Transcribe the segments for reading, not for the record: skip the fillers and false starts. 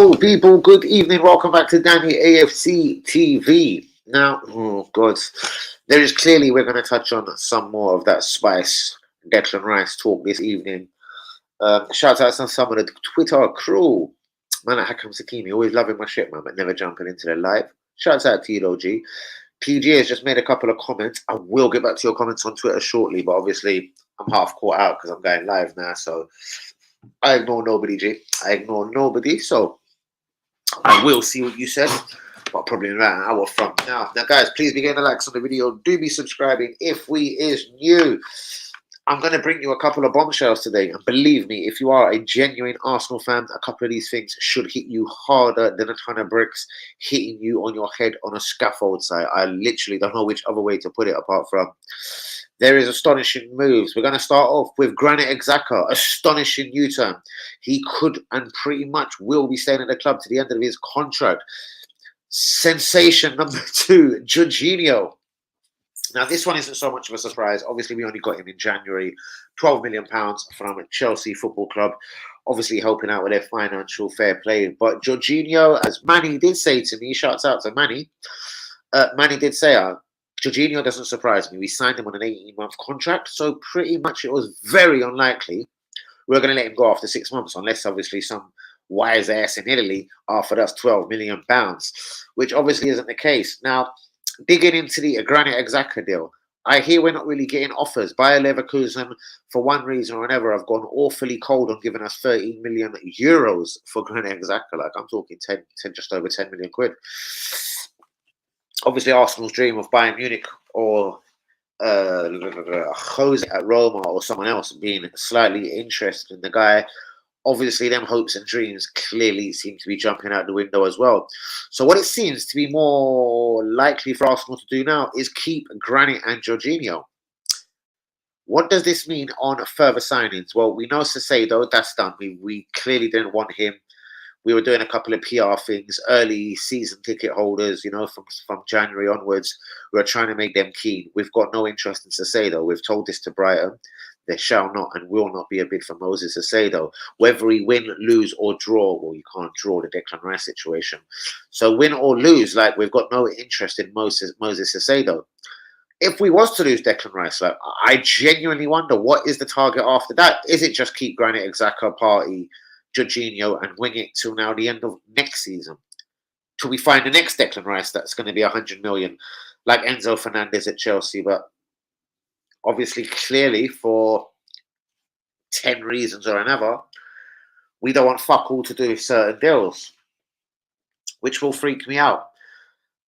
Hello, people. Good evening. Welcome back to Danny AFC TV. Now, oh God, there is clearly we're going to touch on some more of that Spice Declan Rice talk this evening. Shout out to some of the Twitter crew. Man, at Hakam Sakimi, always loving my shit, man, but never jumping into the live. Shouts out to you, though, G. PG has just made a couple of comments. I will get back to your comments on Twitter shortly, but obviously I'm half caught out because I'm going live now, so I ignore nobody, G. I ignore nobody, so I will see what you said, but probably in about an hour from now. Now, guys, please be getting the likes on the video. Do be subscribing if we is new. I'm going to bring you a couple of bombshells today, and believe me, if you are a genuine Arsenal fan, a couple of these things should hit you harder than a ton of bricks hitting you on your head on a scaffold site. I literally don't know which other way to put it apart from there is astonishing moves. We're going to start off with Granit Xhaka, astonishing U-turn. He could and pretty much will be staying at the club to the end of his contract. Sensation number 2, Jorginho. Now, this one isn't so much of a surprise. Obviously, we only got him in January. £12 million from Chelsea Football Club. Obviously, helping out with their financial fair play. But Jorginho, as Manny did say to me, shouts out to Manny. Manny did say, Jorginho doesn't surprise me. We signed him on an 18-month contract. So pretty much it was very unlikely we're going to let him go after 6 months. Unless, obviously, some wise ass in Italy offered us £12 million. Which obviously isn't the case. Now, digging into the Granit Xhaka deal, I hear we're not really getting offers. Bayer Leverkusen, for one reason or another, have gone awfully cold on giving us 13 million euros for Granit Xhaka. Like, I'm talking 10, just over 10 million quid. Obviously, Arsenal's dream of Bayern Munich or Jose at Roma or someone else being slightly interested in the guy. Obviously, them hopes and dreams clearly seem to be jumping out the window as well. So what it seems to be more likely for Arsenal to do now is keep Granit and Jorginho. What does this mean on further signings? Well, we know Caicedo, that's done. We clearly didn't want him. We were doing a couple of PR things, early season ticket holders, you know, from January onwards. We were trying to make them keen. We've got no interest in Caicedo. We've told this to Brighton. There shall not and will not be a bid for Moses Caicedo. Whether we win, lose, or draw, well, you can't draw the Declan Rice situation. So win or lose, like, we've got no interest in Moses Caicedo. If we was to lose Declan Rice, like, I genuinely wonder what is the target after that. Is it just keep Granit Xhaka, party Jorginho, and wing it till now the end of next season? Till we find the next Declan Rice that's going to be 100 million, like Enzo Fernandez at Chelsea, but obviously, clearly, for 10 reasons or another, we don't want fuck all to do with certain deals, which will freak me out.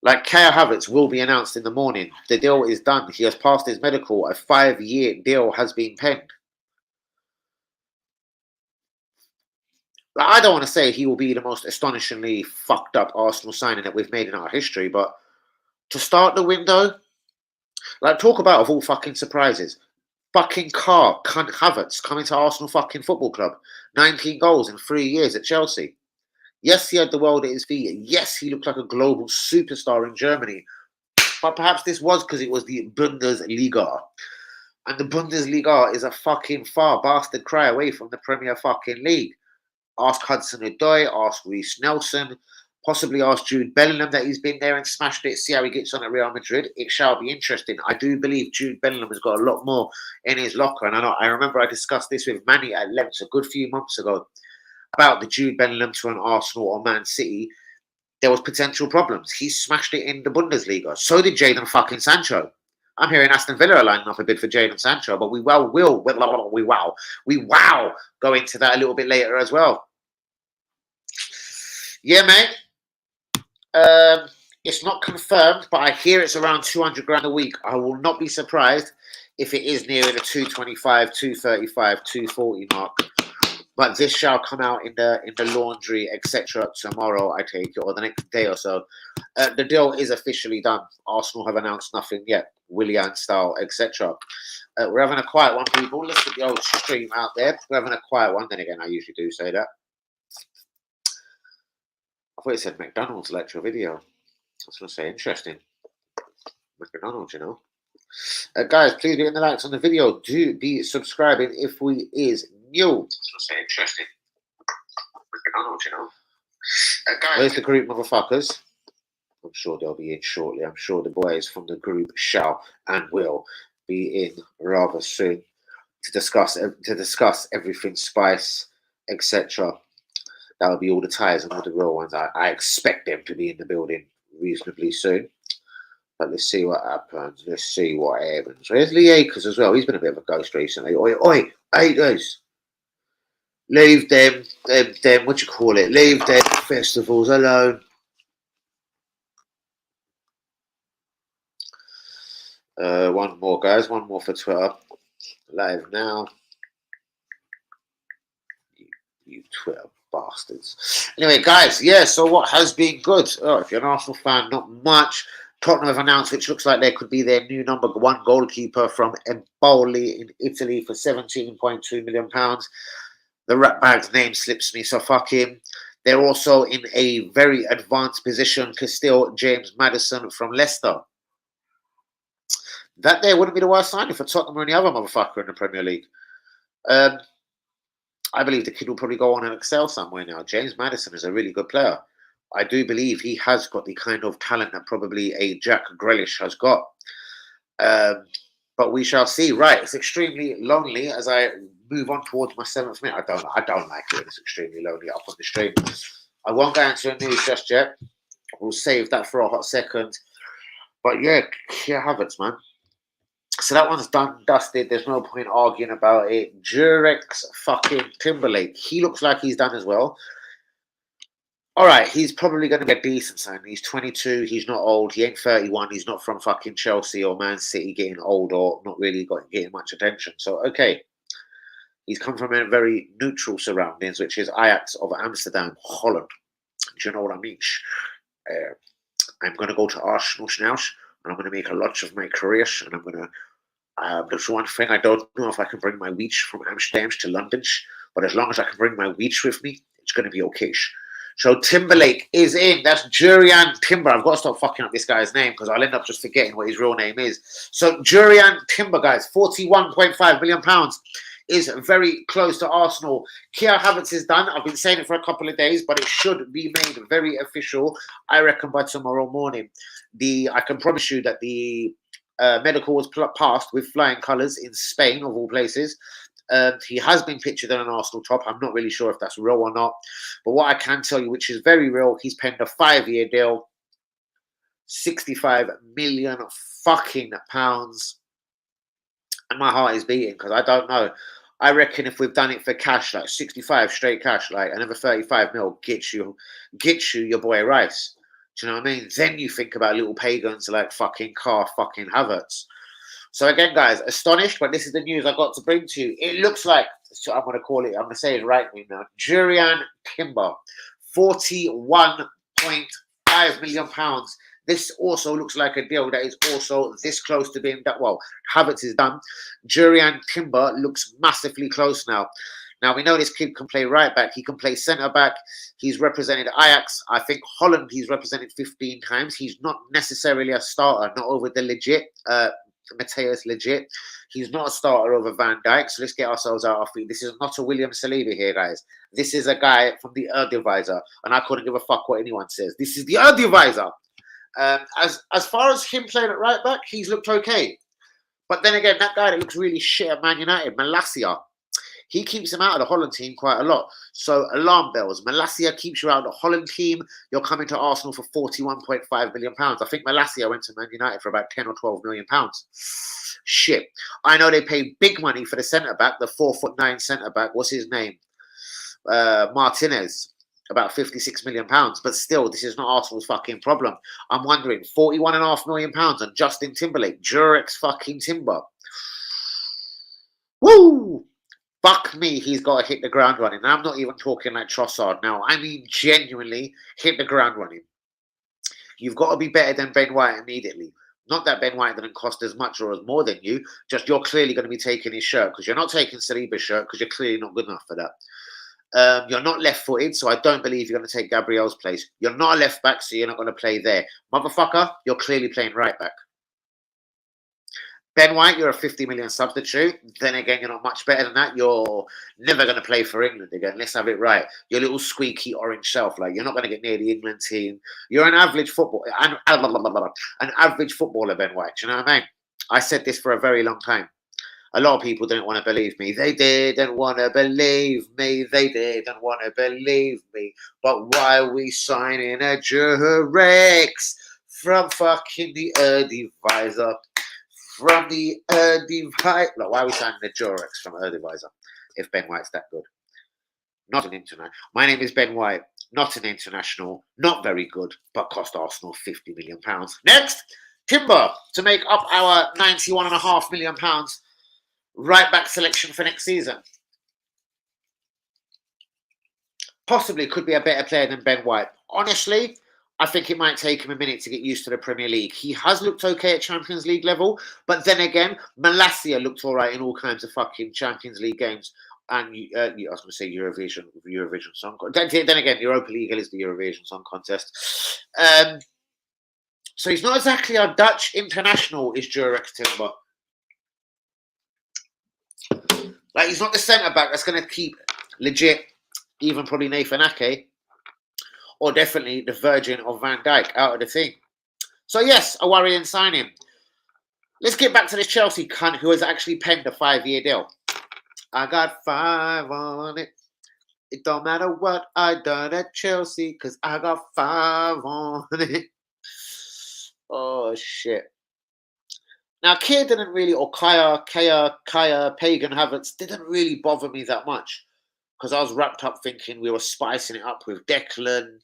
Like, Kai Havertz will be announced in the morning. The deal is done. He has passed his medical. A 5-year deal has been penned. Like, I don't want to say he will be the most astonishingly fucked up Arsenal signing that we've made in our history, but to start the window, like, talk about of all fucking surprises. Fucking Havertz coming to Arsenal fucking Football Club. 19 goals in 3 years at Chelsea. Yes, he had the world at his feet. Yes, he looked like a global superstar in Germany. But perhaps this was because it was the Bundesliga. And the Bundesliga is a fucking far bastard cry away from the Premier fucking League. Ask Hudson-Odoi, ask Reece Nelson, possibly ask Jude Bellingham that he's been there and smashed it. See how he gets on at Real Madrid. It shall be interesting. I do believe Jude Bellingham has got a lot more in his locker. And I remember I discussed this with Manny at length a good few months ago about the Jude Bellingham to an Arsenal or Man City. There was potential problems. He smashed it in the Bundesliga. So did Jadon fucking Sancho. I'm hearing Aston Villa are lining up a bid for Jadon Sancho, but we will go into that a little bit later as well. Yeah, mate. It's not confirmed, but I hear it's around 200 grand a week. I will not be surprised if it is near the 225, 235, 240 mark. But this shall come out in the laundry, etc. tomorrow, I take it, or the next day or so. The deal is officially done. Arsenal have announced nothing yet. Willian style, etc. We're having a quiet one, people. Let's get the old stream out there. We're having a quiet one. Then again, I usually do say that. I thought it said McDonald's lecture video. I was going to say, interesting. McDonald's, you know. Guys, please be hitting the likes on the video. Do be subscriing if we is new. I was going to say, interesting. McDonald's, you know. Where's the group, motherfuckers? I'm sure they'll be in shortly. I'm sure the boys from the group shall and will be in rather soon to discuss everything Spice, etc. That'll be all the ties and all the real ones. I expect them to be in the building reasonably soon. But let's see what happens. Let's see what happens. Where's Lee Akers as well? He's been a bit of a ghost recently. Oi, Akers. Leave them, what you call it? Leave them festivals alone. One more, guys. One more for Twitter. Live now. You Twitter bastards. Anyway, guys, yeah, so what has been good? Oh, if you're an Arsenal fan, not much. Tottenham have announced, which looks like there could be their new number one goalkeeper from Empoli in Italy for £17.2 million. The ratbag's name slips me, so fuck him. They're also in a very advanced position to steal James Maddison from Leicester. That there wouldn't be the worst signing for Tottenham or any other motherfucker in the Premier League. I believe the kid will probably go on and excel somewhere now. James Maddison is a really good player. I do believe he has got the kind of talent that probably a Jack Grealish has got. But we shall see. Right, it's extremely lonely as I move on towards my 7th minute. I don't like it. It's extremely lonely up on the stream. I won't go into the news just yet. We'll save that for a hot second. But yeah, Kia Havertz, man. So that one's done, dusted. There's no point arguing about it. Jurex fucking Timberlake. He looks like he's done as well. All right, he's probably going to get decent sign. He's 22. He's not old. He ain't 31. He's not from fucking Chelsea or Man City getting old or not really getting much attention. So, okay. He's come from a very neutral surroundings, which is Ajax of Amsterdam, Holland. Do you know what I mean? I'm going to go to Arsenal now, and I'm going to make a lot of my career, and I'm going to there's one thing I don't know if I can bring my weech from Amsterdam to London, but as long as I can bring my weech with me, it's going to be okay. So Timberlake is in. That's Jurian Timber. I've got to stop fucking up this guy's name because I'll end up just forgetting what his real name is. So Jurian Timber, guys, £41.5 million is very close to Arsenal. Kia Havertz is done. I've been saying it for a couple of days, but it should be made very official, I reckon, by tomorrow morning. I can promise you that the medical was passed with flying colours in Spain, of all places. He has been pictured on an Arsenal top. I'm not really sure if that's real or not. But what I can tell you, which is very real, he's penned a 5-year deal. 65 million fucking pounds. And my heart is beating because I don't know. I reckon if we've done it for cash, like 65 straight cash, like another 35 mil gets you your boy Rice. Do you know what I mean? Then you think about little pagans like fucking fucking Havertz. So again, guys, astonished, but this is the news I got to bring to you. It looks like, so I'm going to call it, I'm going to say it right now. Jurian Timber, £41.5 million. This also looks like a deal that is also this close to being that. Well, Havertz is done. Jurian Timber looks massively close now. Now, we know this kid can play right back. He can play centre back. He's represented Ajax. I think Holland he's represented 15 times. He's not necessarily a starter, not over the legit. Mateus legit. He's not a starter over Van Dijk. So let's get ourselves out of feet. This is not a William Saliba here, guys. This is a guy from the Eredivisie. And I couldn't give a fuck what anyone says. This is the Eredivisie. As far as him playing at right back, he's looked okay. But then again, that guy that looks really shit at Man United, Malacia, he keeps him out of the Holland team quite a lot. So alarm bells. Malacia keeps you out of the Holland team. You're coming to Arsenal for £41.5 million. I think Malacia went to Man United for about 10 or 12 million pounds. Shit. I know they paid big money for the centre-back, the 4'9" centre-back. What's his name? Martinez. About £56 million. But still, this is not Arsenal's fucking problem. I'm wondering, £41.5 million on Justin Timberlake. Jurex fucking Timber. Woo! Fuck me, he's got to hit the ground running. And I'm not even talking like Trossard now. I mean, genuinely hit the ground running. You've got to be better than Ben White immediately. Not that Ben White didn't cost as much or as more than you. Just you're clearly going to be taking his shirt because you're not taking Saliba's shirt because you're clearly not good enough for that. You're not left-footed, so I don't believe you're going to take Gabriel's place. You're not a left-back, so you're not going to play there. Motherfucker, you're clearly playing right-back. Ben White, you're a 50 million substitute. Then again, you're not much better than that. You're never going to play for England again. Let's have it right. Your little squeaky orange shelf. Like, you're not going to get near the England team. You're an average an average footballer, Ben White. Do you know what I mean? I said this for a very long time. A lot of people didn't want to believe me. They didn't want to believe me. They didn't want to believe me. But why are we signing a Durex from fucking the Eredivisie? From the Eredivisie. Like, why are we signing a Durex from Eredivisie if Ben White's that good? Not an international. My name is Ben White. Not an international. Not very good, but cost Arsenal £50 million. Next, Timber to make up our £91.5 million. Right back selection for next season. Possibly could be a better player than Ben White. Honestly, I think it might take him a minute to get used to the Premier League. He has looked okay at Champions League level, but then again, Malacia looked all right in all kinds of fucking Champions League games. And I was going to say Eurovision Song Contest. Then again, Europa League is the Eurovision Song Contest. So he's not exactly a Dutch international, is Durex Timber. Like, he's not the centre-back that's going to keep legit, even probably Nathan Ake, or definitely the virgin of Van Dijk out of the team. So, yes, a worrying signing. Let's get back to this Chelsea cunt who has actually penned a 5-year deal. I got 5 on it. It don't matter what I done at Chelsea, because I got 5 on it. Oh, shit. Now, Keir didn't really, or Kaya, Pagan Havertz didn't really bother me that much because I was wrapped up thinking we were spicing it up with Declan.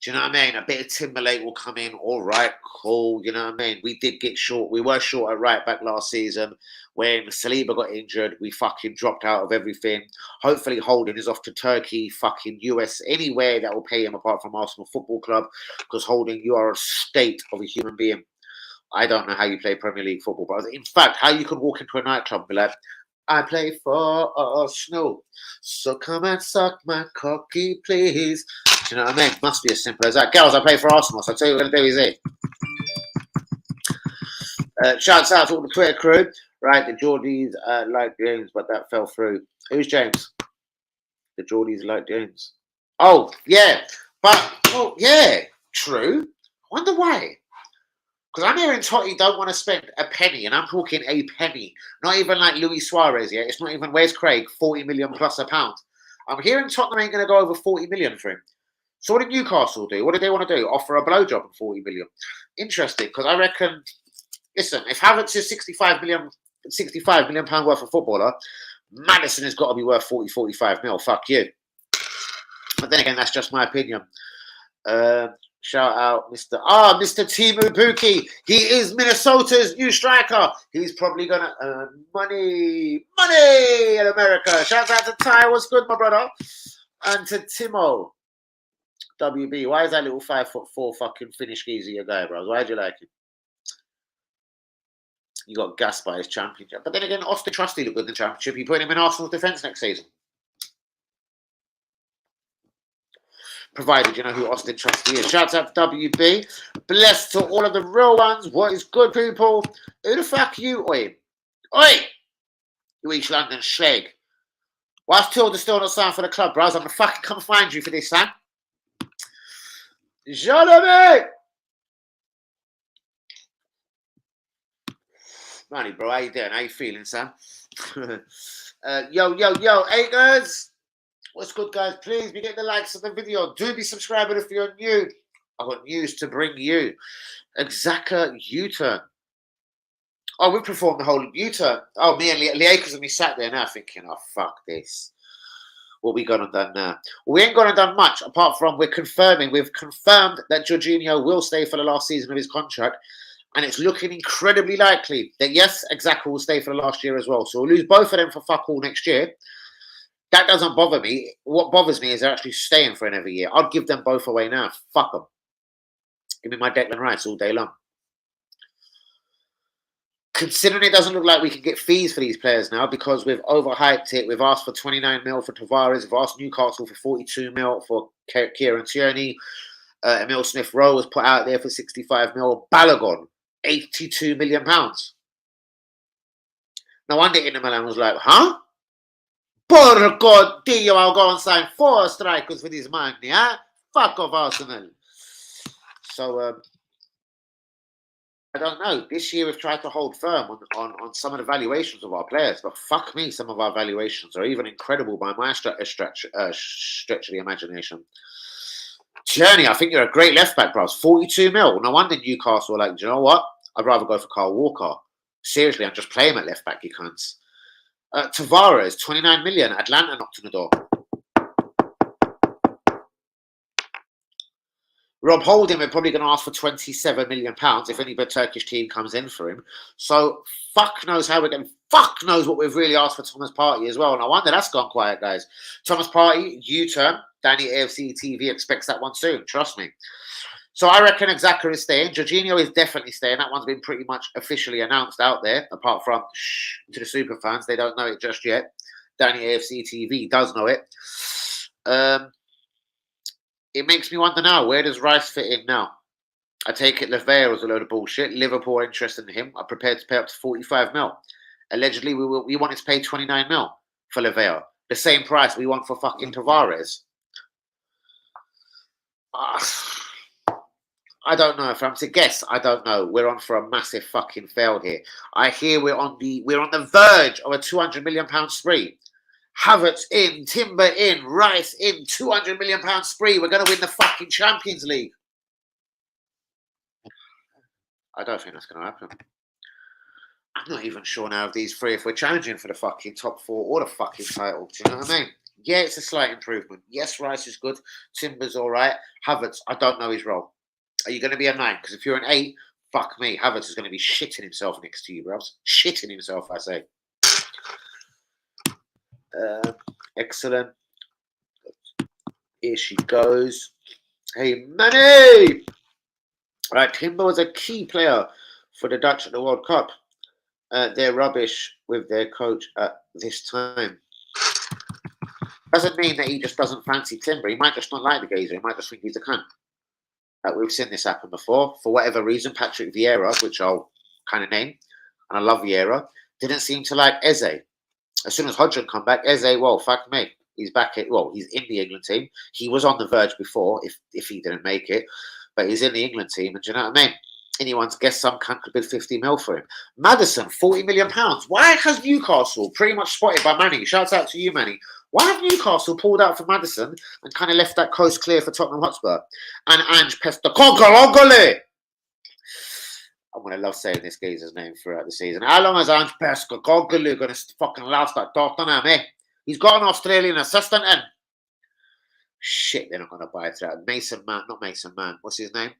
Do you know what I mean? A bit of Timberlake will come in. All right, cool. You know what I mean? We did get short. We were short at right back last season. When Saliba got injured, we fucking dropped out of everything. Hopefully Holding is off to Turkey, fucking US, anywhere that will pay him apart from Arsenal Football Club, because Holding, you are a state of a human being. I don't know how you play Premier League football, but in fact, how you can walk into a nightclub and be like, I play for Arsenal, so come and suck my cocky, please. Do you know what I mean? Must be as simple as that. Girls, I play for Arsenal, so I'll tell you what I'm going to do is it. Shouts out to all the Twitter crew. Right, the Geordies like James, but that fell through. Who's James? The Geordies like James. Oh, yeah. But, oh, yeah, true. I wonder why. Because I'm hearing Totti don't want to spend a penny, and I'm talking a penny. Not even like Luis Suarez, yeah? It's not even, where's Craig? 40 million plus a pound. I'm hearing Tottenham ain't going to go over 40 million for him. So what did Newcastle do? What did they want to do? Offer a blowjob of 40 million. Interesting, because I reckon, listen, if Havertz is 65 million pound worth of footballer, Maddison has got to be worth 40, 45 mil. Fuck you. But then again, that's just my opinion. Shout out Mr. Timu Buki. He is Minnesota's new striker. He's probably going to earn money in America. Shout out to Ty. What's good, my brother? And to Timo. WB. Why is that little 5'4" fucking Finnish geezer your guy, bro? Why do you like him? You got gassed by his championship. But then again, Austin Trusty looked good in the championship. He put him in Arsenal's defence next season. Provided you know who Austin Trusty is. Shout out to WB. Blessed to all of the real ones. What is good, people? Who the fuck are you? Oi. You East London schleg. Why's Tilda still not signed for the club, bros? I'm gonna fucking come find you for this, Sam. Jeremy! Money, bro. How you doing? How you feeling, Sam? Yo, Akers. What's good, guys? Please be getting the likes of the video. Do be subscribing if you're new. I've got news to bring you. Xhaka U-turn. Oh, we performed the whole U-turn. Oh, me and Lee Akers and me sat there now thinking, oh, fuck this. What we gone and done now? Well, we ain't gone and done much, apart from we've confirmed that Jorginho will stay for the last season of his contract. And it's looking incredibly likely that, yes, Xhaka will stay for the last year as well. So we'll lose both of them for fuck all next year. That doesn't bother me. What bothers me is they're actually staying for another year. I'd give them both away now. Fuck them. Give me my Declan Rice all day long. Considering it doesn't look like we can get fees for these players now because we've overhyped it. We've asked for 29 mil for Tavares. We've asked Newcastle for 42 mil for Kieran Tierney. Emil Smith-Rowe was put out there for 65 mil. Balogun, 82 million pounds. No wonder Inter Milan was like, huh? Porco Dio, I'll go and sign 4 strikers for this man, yeah? Fuck off, Arsenal. So, I don't know. This year we've tried to hold firm on some of the valuations of our players, but fuck me, some of our valuations are even incredible by my stretch of the imagination. Tierney, I think you're a great left back, bro. 42 mil. No wonder Newcastle were like, do you know what? I'd rather go for Kyle Walker. Seriously, I'm just playing at left back, you cunts. Tavares, 29 million. Atlanta knocked on the door. Rob Holding, we're probably going to ask for £27 million if any big Turkish team comes in for him. So fuck knows how we're going. Fuck knows what we've really asked for Thomas Partey as well. And I wonder that's gone quiet, guys. Thomas Partey, U-turn. Danny AFC TV expects that one soon. Trust me. So I reckon Xhaka is staying. Jorginho is definitely staying. That one's been pretty much officially announced out there. Apart from to the super fans, they don't know it just yet. Danny AFC TV does know it. It makes me wonder now, where does Rice fit in now? I take it Lavea was a load of bullshit. Liverpool are interested in him. I'm prepared to pay up to 45 mil. Allegedly, we wanted to pay 29 mil for Lavea. The same price we want for fucking Tavares. I don't know. If I'm to guess, I don't know. We're on for a massive fucking fail here. I hear we're on the verge of a £200 million spree. Havertz in, Timber in, Rice in, £200 million spree. We're going to win the fucking Champions League. I don't think that's going to happen. I'm not even sure now of these three if we're challenging for the fucking top 4 or the fucking title. Do you know what I mean? Yeah, it's a slight improvement. Yes, Rice is good. Timber's all right. Havertz, I don't know his role. Are you going to be a 9? Because if you're an 8, fuck me. Havertz is going to be shitting himself next to you, bros. Shitting himself, I say. Excellent. Here she goes. Hey, Manny! Right, Timber was a key player for the Dutch at the World Cup. They're rubbish with their coach at this time. Doesn't mean that he just doesn't fancy Timber. He might just not like the geezer. He might just think he's a cunt. We've seen this happen before. For whatever reason, Patrick Vieira, which I'll kind of name, and I love Vieira, didn't seem to like Eze. As soon as Hodgson come back, Eze, well, fuck me. He's back at, well, he's in the England team. He was on the verge before, if he didn't make it. But he's in the England team, and do you know what I mean? Anyone's guess some cunt could bid 50 mil for him. Maddison, £40 million. Why has Newcastle pretty much spotted by Manny? Shouts out to you, Manny. Why have Newcastle pulled out for Maddison and kind of left that coast clear for Tottenham Hotspur? And Ange Postecoglou. I'm going to love saying this geezer's name throughout the season. How long is Ange Postecoglou going to fucking last at Tottenham, eh? He's got an Australian assistant in. Shit, they're not going to buy it out. Mason Man, not Mason Man. What's his name?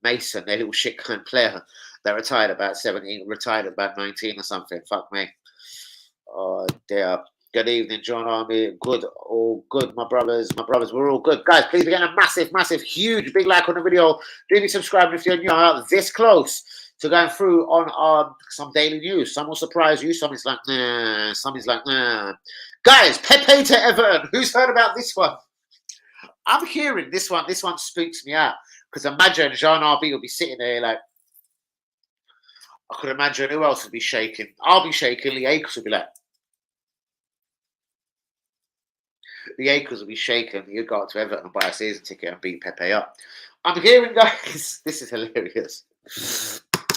Mason, their little shit kind player that retired about 17, retired at about 19 or something. Fuck me. Oh, dear. Good evening, John Army. Good, all good, my brothers. We're all good. Guys, please be getting a massive, huge, big like on the video. Do be subscribing if you're new. I'm this close to going through on some daily news. Some will surprise you. Some is like, nah. Some is like, nah. Guys, Pepe to Everton. Who's heard about this one? I'm hearing this one. This one spooks me out. Because imagine Jean RB will be sitting there like, I could imagine who else would be shaking. I'll be shaking. Lee Akers would be like, the Akers will be shaking. You'd go out to Everton and buy a season ticket and beat Pepe up. I'm hearing, guys, this is hilarious.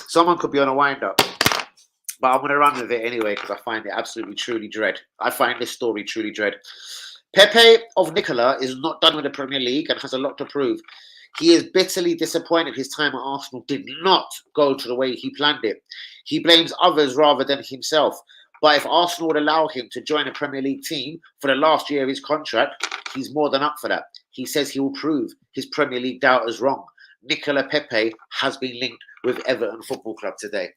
Someone could be on a wind-up. But I'm going to run with it anyway because I find it absolutely, truly dread. I find this story truly dread. Pepe of Nicola is not done with the Premier League and has a lot to prove. He is bitterly disappointed his time at Arsenal did not go to the way he planned it. He blames others rather than himself. But if Arsenal would allow him to join a Premier League team for the last year of his contract, he's more than up for that. He says he will prove his Premier League doubters wrong. Nicola Pepe has been linked with Everton Football Club today.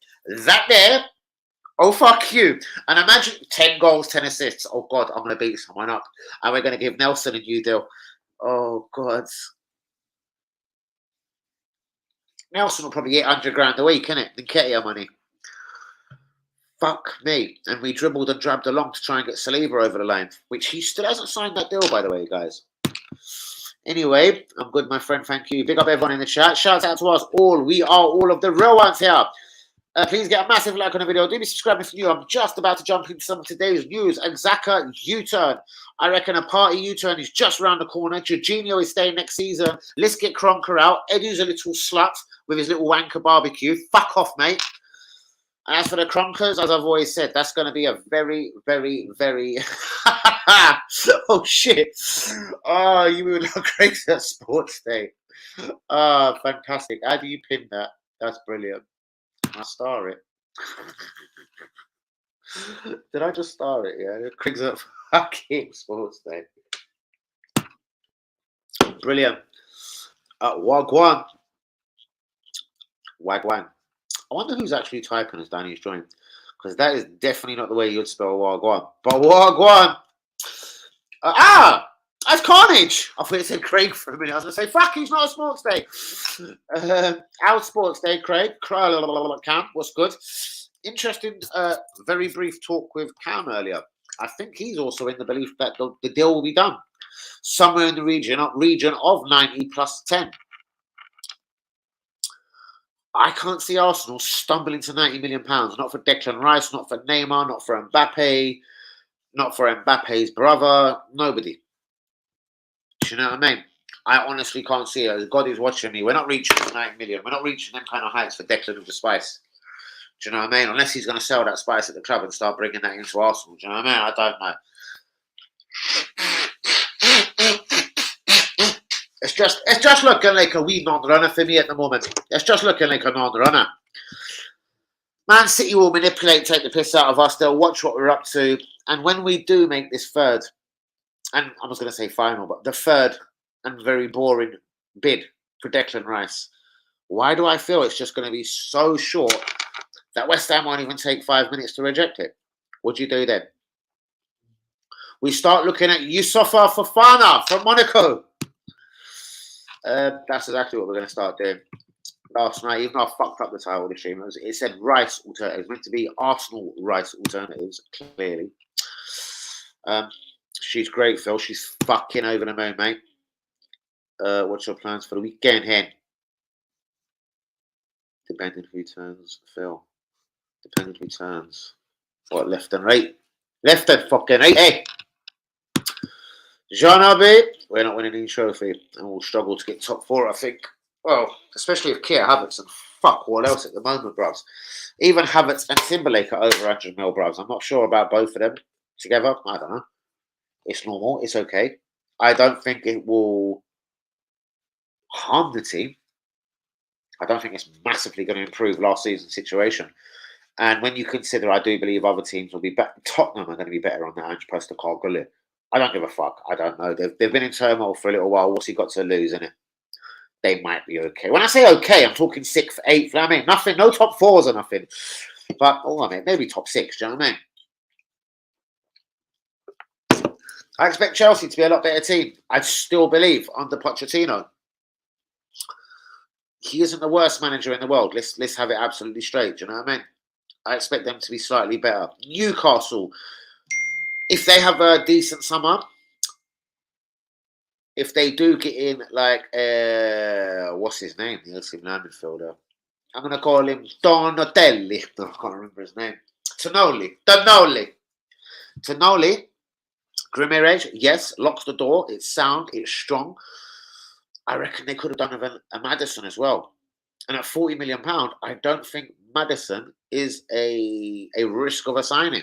That there, oh, fuck you. And imagine 10 goals, 10 assists. Oh, God, I'm going to beat someone up. And we're going to give Nelson a new deal. Oh, God. Nelson will probably get 100 grand a week, innit? Nketiah money. Fuck me. And we dribbled and drabbed along to try and get Saliba over the line, which he still hasn't signed that deal, by the way, guys. Anyway, I'm good, my friend. Thank you. Big up everyone in the chat. Shout out to us all. We are all of the real ones here. Please get a massive like on the video. Do be subscribing if you're new. I'm just about to jump into some of today's news. Xhaka U-turn. I reckon a party U-turn is just around the corner. Jorginho is staying next season. Let's get Kroenke out. Edu's a little slut with his little wanker barbecue. Fuck off, mate. And as for the Kroenkes, as I've always said, that's going to be a very, very, very... oh, shit. Oh, you would look great at Sports Day. Oh, fantastic. How do you pin that? That's brilliant. I'll star it. Did I just star it? Yeah, Craigs at fucking Sports Day. Brilliant. Wagwan. Wagwan. I wonder who's actually typing as Danny's joined, because that is definitely not the way you'd spell Wagwan. But Wagwan. That's Carnage. I thought it said Craig for a minute. I was going to say, fuck, he's not a Sports Day. Our Sports Day, Craig. Cam, what's good? Interesting, very brief talk with Cam earlier. I think he's also in the belief that the deal will be done somewhere in the region of 90 plus 10. I can't see Arsenal stumbling to £90 million. Not for Declan Rice, not for Neymar, not for Mbappe, not for Mbappe's brother. Nobody. Do you know what I mean? I honestly can't see it. God is watching me. We're not reaching 90 million. We're not reaching them kind of heights for Declan with the Spice. Do you know what I mean? Unless he's going to sell that Spice at the club and start bringing that into Arsenal. Do you know what I mean? I don't know. It's just looking like a wee non-runner for me at the moment. It's just looking like a non-runner. Man City will manipulate, take the piss out of us. They'll watch what we're up to. And when we do make this third, and I was going to say final, but the third and very boring bid for Declan Rice, why do I feel it's just going to be so short that West Ham won't even take 5 minutes to reject it? What do you do then? We start looking at Yusufa Fofana from Monaco. That's exactly what we're going to start doing. Last night, even though I fucked up the title of the stream, it said Rice Alternatives. It was meant to be Arsenal Rice Alternatives, clearly. She's great, Phil. She's fucking over the moon, mate. What's your plans for the weekend, Hen? Depending who turns, Phil. Depending who turns. What, left and right? Left and fucking right, hey! Jean Abbey, we're not winning any trophy, and we'll struggle to get top 4, I think. Well, especially if Kia Havertz and fuck what else at the moment, bros. Even Havertz and Timberlake are over 100 mil, bros. I'm not sure about both of them together. I don't know. It's normal. It's okay. I don't think it will harm the team. I don't think it's massively going to improve last season's situation. And when you consider, I do believe other teams will be better. Tottenham are going to be better on that Ange Postecoglou. I don't give a fuck. I don't know. They've been in turmoil for a little while. What's he got to lose, innit? They might be okay. When I say okay, I'm talking 6th, 8th. I mean, nothing, no top 4s or nothing. But, I mean, maybe top 6. Do you know what I mean? I expect Chelsea to be a lot better team. I still believe under Pochettino. He isn't the worst manager in the world. Let's have it absolutely straight. Do you know what I mean? I expect them to be slightly better. Newcastle, if they have a decent summer, if they do get in, like, what's his name? The AC Milan midfielder. I'm going to call him Donatelli. No, I can't remember his name. Tonoli. Grimirage, yes, locks the door. It's sound. It's strong. I reckon they could have done with a Maddison as well. And at £40 million, I don't think Maddison is a risk of a signing.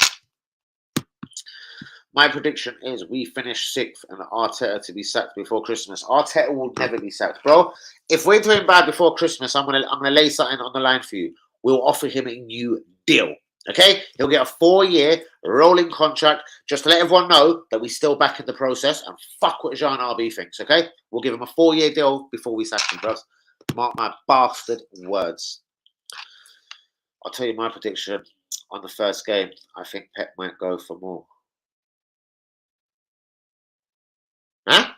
My prediction is we finish 6th and Arteta to be sacked before Christmas. Arteta will never be sacked, bro. If we're doing bad before Christmas, I'm gonna lay something on the line for you. We'll offer him a new deal. Okay? He'll get a 4-year rolling contract just to let everyone know that we're still back in the process and fuck what Jean RB thinks, okay? We'll give him a 4-year deal before we sack him, bros. Mark my bastard words. I'll tell you my prediction on the first game. I think Pep might go for more. Huh?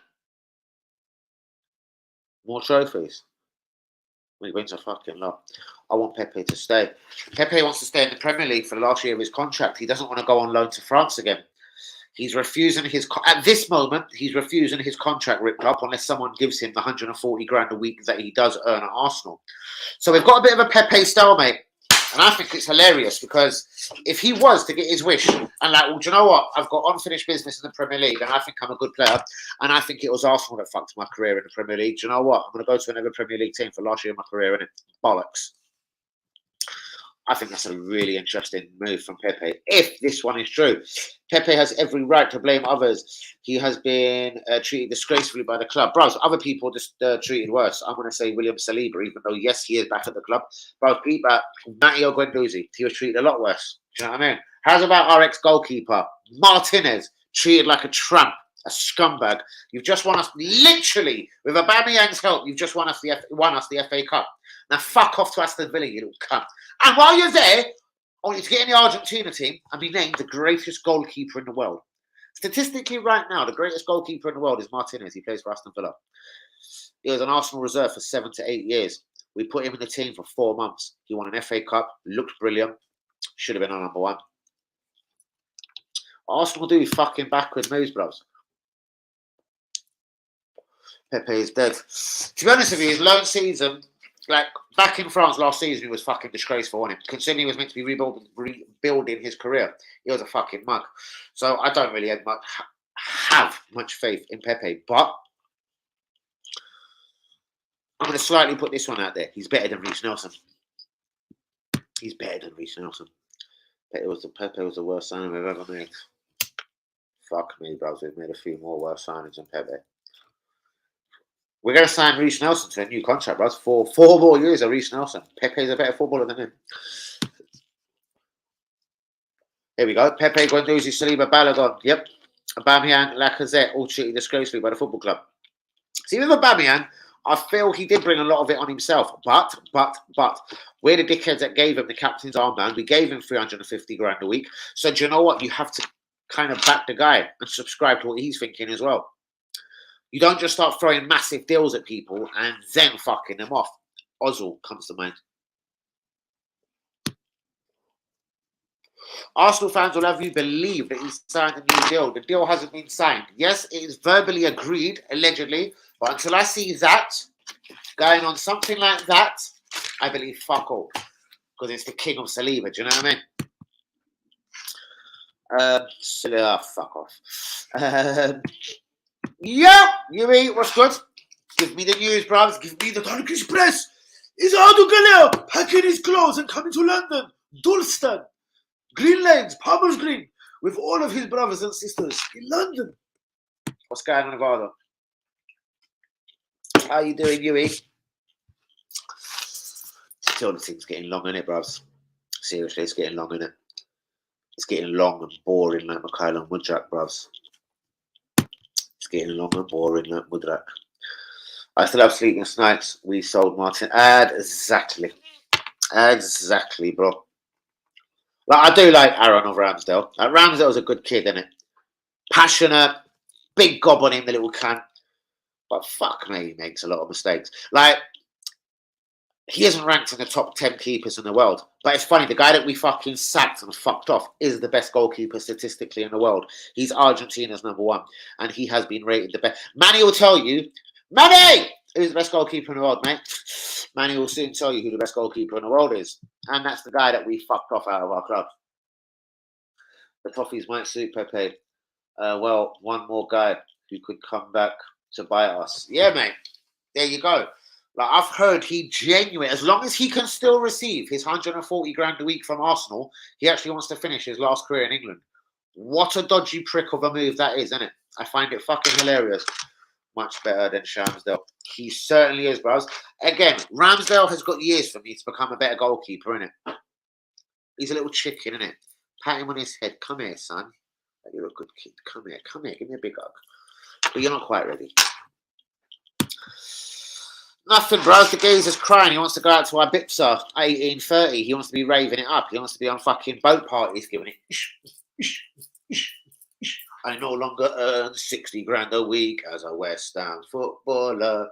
More trophies? He wins a fucking lot. I want Pepe to stay. Pepe wants to stay in the Premier League for the last year of his contract. He doesn't want to go on loan to France again. He's refusing at this moment, he's refusing his contract ripped up unless someone gives him the 140 grand a week that he does earn at Arsenal. So we've got a bit of a Pepe stalemate. And I think it's hilarious because if he was to get his wish and like, well, do you know what? I've got unfinished business in the Premier League and I think I'm a good player. And I think it was Arsenal that fucked my career in the Premier League. Do you know what? I'm going to go to another Premier League team for last year of my career, innit? Bollocks. I think that's a really interesting move from Pepe, if this one is true. Pepe has every right to blame others. He has been treated disgracefully by the club. Bros, other people just treated worse. I'm going to say William Saliba, even though, yes, he is back at the club. Bros, beat back Matteo Guendouzi. He was treated a lot worse. Do you know what I mean? How's about our ex-goalkeeper, Martinez, treated like a tramp, a scumbag? You've just won us, literally, with Aubameyang's help, you've just won us the FA Cup. Now, fuck off to Aston Villa, you little cunt. And while you're there, I want you to get in the Argentina team and be named the greatest goalkeeper in the world. Statistically, right now, the greatest goalkeeper in the world is Martinez. He plays for Aston Villa. He was an Arsenal reserve for 7 to 8 years. We put him in the team for 4 months. He won an FA Cup, looked brilliant. Should have been our number one. Arsenal do fucking backward moves, bros. Pepe is dead. To be honest with you, his loan season, like back in France last season, he was fucking disgraceful on him. Considering he was meant to be rebuilding his career, he was a fucking mug. So I don't really have much faith in Pepe, but I'm going to slightly put this one out there. He's better than Reiss Nelson. He's better than Reiss Nelson. Pepe was the worst signing we've ever made. Fuck me, bros. We've made a few more worse signings than Pepe. We're going to sign Reiss Nelson to a new contract, bros. For 4 more years of Reiss Nelson. Pepe's a better footballer than him. Here we go. Pepe, Guendouzi, Saliba, Balogun. Yep. Aubameyang, Lacazette, all treated disgracefully by the football club. See, with Aubameyang, I feel he did bring a lot of it on himself. But, we're the dickheads that gave him the captain's armband. We gave him 350 grand a week. So do you know what? You have to kind of back the guy and subscribe to what he's thinking as well. You don't just start throwing massive deals at people and then fucking them off. Ozil comes to mind. Arsenal fans will have you believe that he's signed a new deal. The deal hasn't been signed. Yes, it is verbally agreed, allegedly, but until I see that going on something like that, I believe fuck all. Because it's the king of Saliba, do you know what I mean? Fuck off. Yeah, Yuri, what's good? Give me the news, bros. Give me the Turkish press. Is Adu Galea packing his clothes and coming to London, Dalston, Green Lanes, Palmer's Green, with all of his brothers and sisters in London? What's going on, Nevada? How you doing, Yuri? Still, the thing's getting long, isn't it, bros? Seriously, it's getting long, isn't it? It's getting long and boring like Mikhail and Mudrak, bros. It's getting long and boring like Mudrak. I still have sleepless nights. We sold Martin. Exactly, bro. Like, I do like Aaron of Ramsdale. Like, Ramsdale's a good kid, isn't it? Passionate, big gob on him, the little cunt. But fuck me, he makes a lot of mistakes. Like, he isn't ranked in the top 10 keepers in the world. But it's funny, the guy that we fucking sacked and fucked off is the best goalkeeper statistically in the world. He's Argentina's #1. And he has been rated the best. Manny will tell you, Manny! Who's the best goalkeeper in the world, mate? Manny will soon tell you who the best goalkeeper in the world is. And that's the guy that we fucked off out of our club. The toffees might suit Pepe. Well, one more guy who could come back to bite us. Yeah, mate. There you go. Like, I've heard he genuinely, as long as he can still receive his 140 grand a week from Arsenal, he actually wants to finish his last career in England. What a dodgy prick of a move that is, isn't it? I find it fucking hilarious. Much better than Ramsdale. He certainly is, bros. Again, Ramsdale has got years for me to become a better goalkeeper, innit? He's a little chicken, innit? Pat him on his head. Come here, son. You're a good kid. Come here. Give me a big hug. But you're not quite ready. Nothing, bros. The geezer's crying. He wants to go out to Ibiza 1830. He wants to be raving it up. He wants to be on fucking boat parties giving it. I no longer earn 60 grand a week as a West Ham footballer.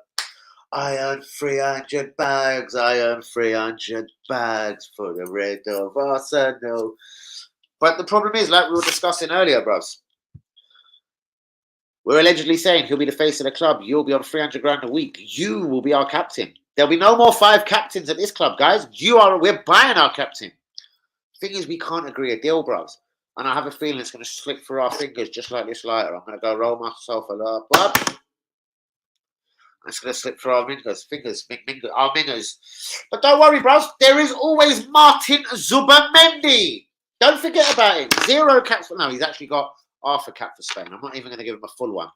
I earn 300 bags. I earn 300 bags for the Red of Arsenal. But the problem is, like we were discussing earlier, bros, we're allegedly saying he'll be the face of the club. You'll be on 300 grand a week. You will be our captain. There'll be no more 5 captains at this club, guys. We're buying our captain. Thing is, we can't agree a deal, bros. And I have a feeling it's going to slip through our fingers just like this lighter. I'm going to go roll myself a lot up. It's going to slip through our fingers, our mingers. But don't worry, bros. There is always Martin Zubimendi. Don't forget about it. 0 caps. No, he's actually got half a cap for Spain. I'm not even going to give him a full one.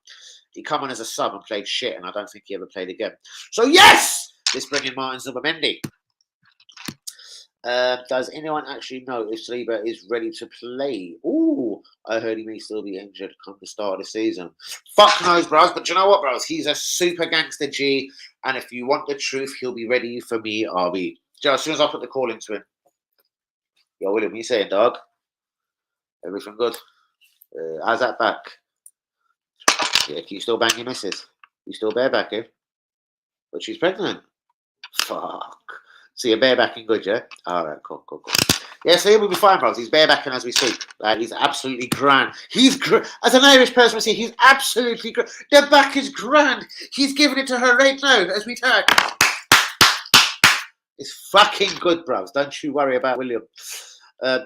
He come on as a sub and played shit, and I don't think he ever played again. So, yes! Let's bring in Martin Zubimendi. Does anyone actually know if Saliba is ready to play? Ooh, I heard he may still be injured come the start of the season. Fuck knows, bros. But you know what, bros? He's a super gangster G. And if you want the truth, he'll be ready for me, RB. Joe, as soon as I put the call into him. Yo, William, what you saying, dog? Everything good? How's that back? Yeah, can you still bang your missus? You still barebacking? But she's pregnant. Fuck. So you're barebacking good, yeah? Alright, cool. Yeah, so he'll be fine, bros. He's barebacking as we speak. He's absolutely grand. As an Irish person, see, he's absolutely grand. The back is grand. He's giving it to her right now as we talk. It's fucking good, bros. Don't you worry about William.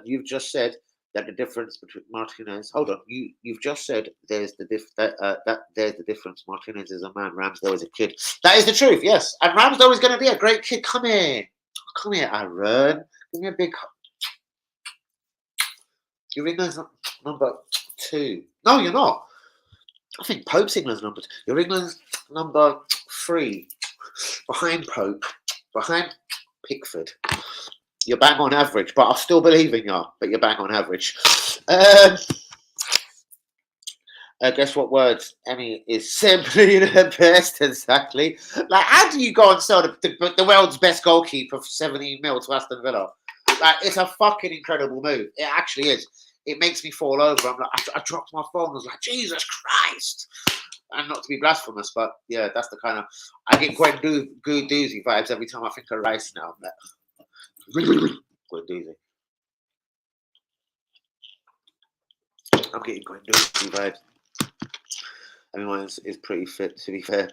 You've just said that the difference between Martinez. Hold on, you've just said there's the there's the difference. Martinez is a man. Ramsdale is a kid. That is the truth, yes. And Ramsdale is going to be a great kid. Come here, Aaron. Give me a big. You're England's number 2. No, you're not. I think Pope's England's number 2. You're England's number 3, behind Pope, behind Pickford. You're bang on average, but I still believe in you. But you're bang on average. Guess what words? Emmy is simply the best. Exactly. Like, how do you go and sell the world's best goalkeeper for 17 mil to Aston Villa? Like, it's a fucking incredible move. It actually is. It makes me fall over. I'm like, I dropped my phone. I was like, Jesus Christ. And not to be blasphemous, but yeah, that's the kind of. I get Gwen Doozy vibes every time I think of Rice now. I'm like, I'm getting Gwen Doozy vibes. Everyone is pretty fit, to be fair.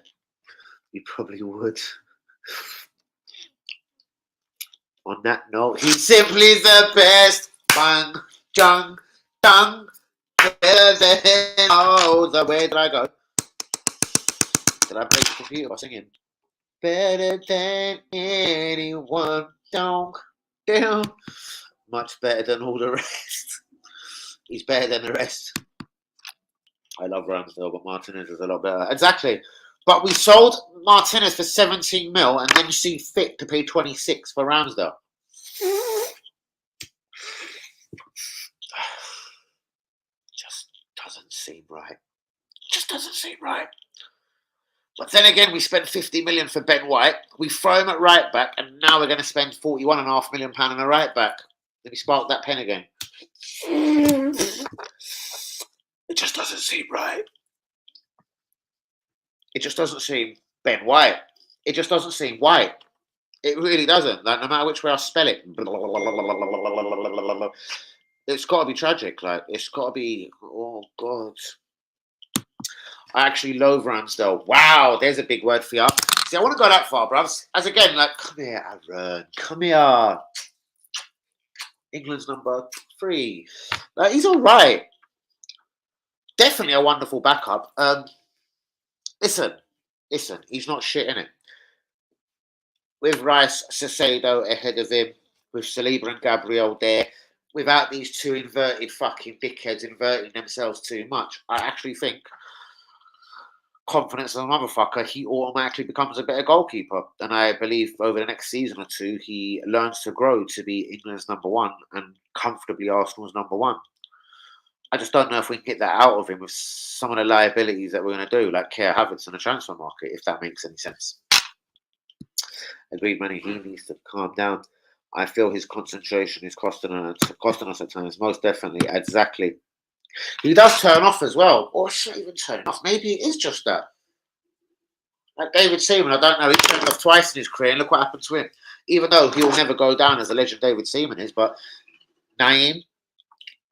You probably would. On that note, he simply is the best. Bang, jung, dung. The way that I go. Did I break the computer by singing? Better than anyone. Down. Much better than all the rest. He's better than the rest. I love Ramsdale, but Martinez is a lot better. Exactly. But we sold Martinez for 17 mil and then see fit to pay 26 for Ramsdale. Just doesn't seem right. But then again, we spent 50 million for Ben White. We throw him at right back, and now we're going to spend £41.5 million on a right back. Let me spark that pen again. It just doesn't seem right. It just doesn't seem Ben White. It just doesn't seem White. It really doesn't. Like, no matter which way I spell it, it's got to be tragic. Like, it's got to be. Oh God. I actually loathe Ramsdale. Wow, there's a big word for you. See, I want to go that far, bruvs. As again, like, come here, Aaron. Come here. England's number 3. He's all right. Definitely a wonderful backup. Listen. He's not shit in it. With Rice, Caicedo ahead of him, with Saliba and Gabriel there, without these 2 inverted fucking dickheads inverting themselves too much, I actually think, confidence as a motherfucker, he automatically becomes a better goalkeeper. And I believe over the next season or 2, he learns to grow to be England's number 1 and comfortably Arsenal's number 1. I just don't know if we can get that out of him with some of the liabilities that we're going to do, like Care Havertz in the transfer market, if that makes any sense. Agreed, Manny. He needs to calm down. I feel his concentration is costing us at times. Most definitely. Exactly. He does turn off as well. Or should I even turn off? Maybe it is just that. Like David Seaman, I don't know. He turned off twice in his career, and look what happened to him. Even though he'll never go down as the legend David Seaman is, but Naeem,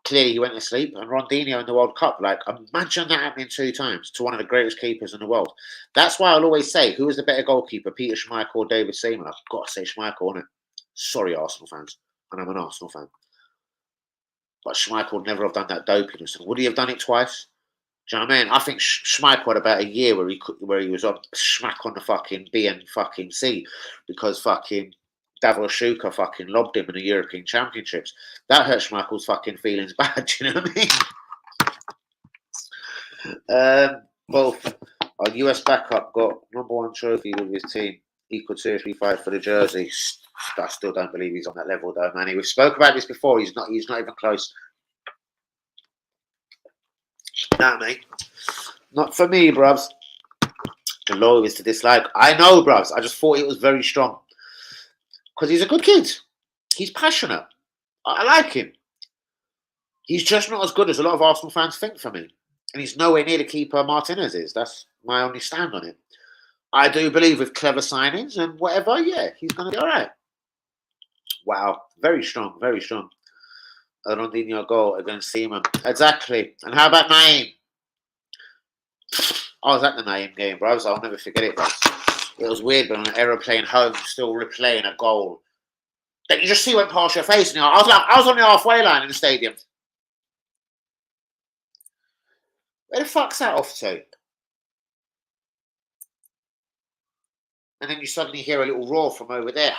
clearly he went to sleep. And Rondinho in the World Cup, like, imagine that happening 2 times to one of the greatest keepers in the world. That's why I'll always say, who is the better goalkeeper, Peter Schmeichel or David Seaman? I've got to say Schmeichel, innit? Sorry, Arsenal fans, and I'm an Arsenal fan. But Schmeichel would never have done that dopiness. And would he have done it twice? Do you know what I mean? I think Schmeichel had about a year where he was on smack on the fucking B and fucking C because fucking Davor Shuka fucking lobbed him in the European Championships. That hurt Schmeichel's fucking feelings bad. Do you know what I mean? Both our US backup got #1 trophy with his team. He could seriously fight for the jersey. I still don't believe he's on that level, though, man. We've spoke about this before. He's not even close. Nah, mate. Not for me, bruvs. The low is to dislike. I know, bruvs. I just thought it was very strong. Because he's a good kid. He's passionate. I like him. He's just not as good as a lot of Arsenal fans think for me. And he's nowhere near the keeper Martinez is. That's my only stand on it. I do believe with clever signings and whatever, yeah, he's going to be all right. Wow. Very strong. Very strong. A Rondinho goal against Seaman. Exactly. And how about Naeem? I was at the Naeem game, bro. So I'll never forget it, bro. It was weird, but on an aeroplane home, still replaying a goal that you just see went past your face. And I was on the halfway line in the stadium. Where the fuck's that off to? And then you suddenly hear a little roar from over there.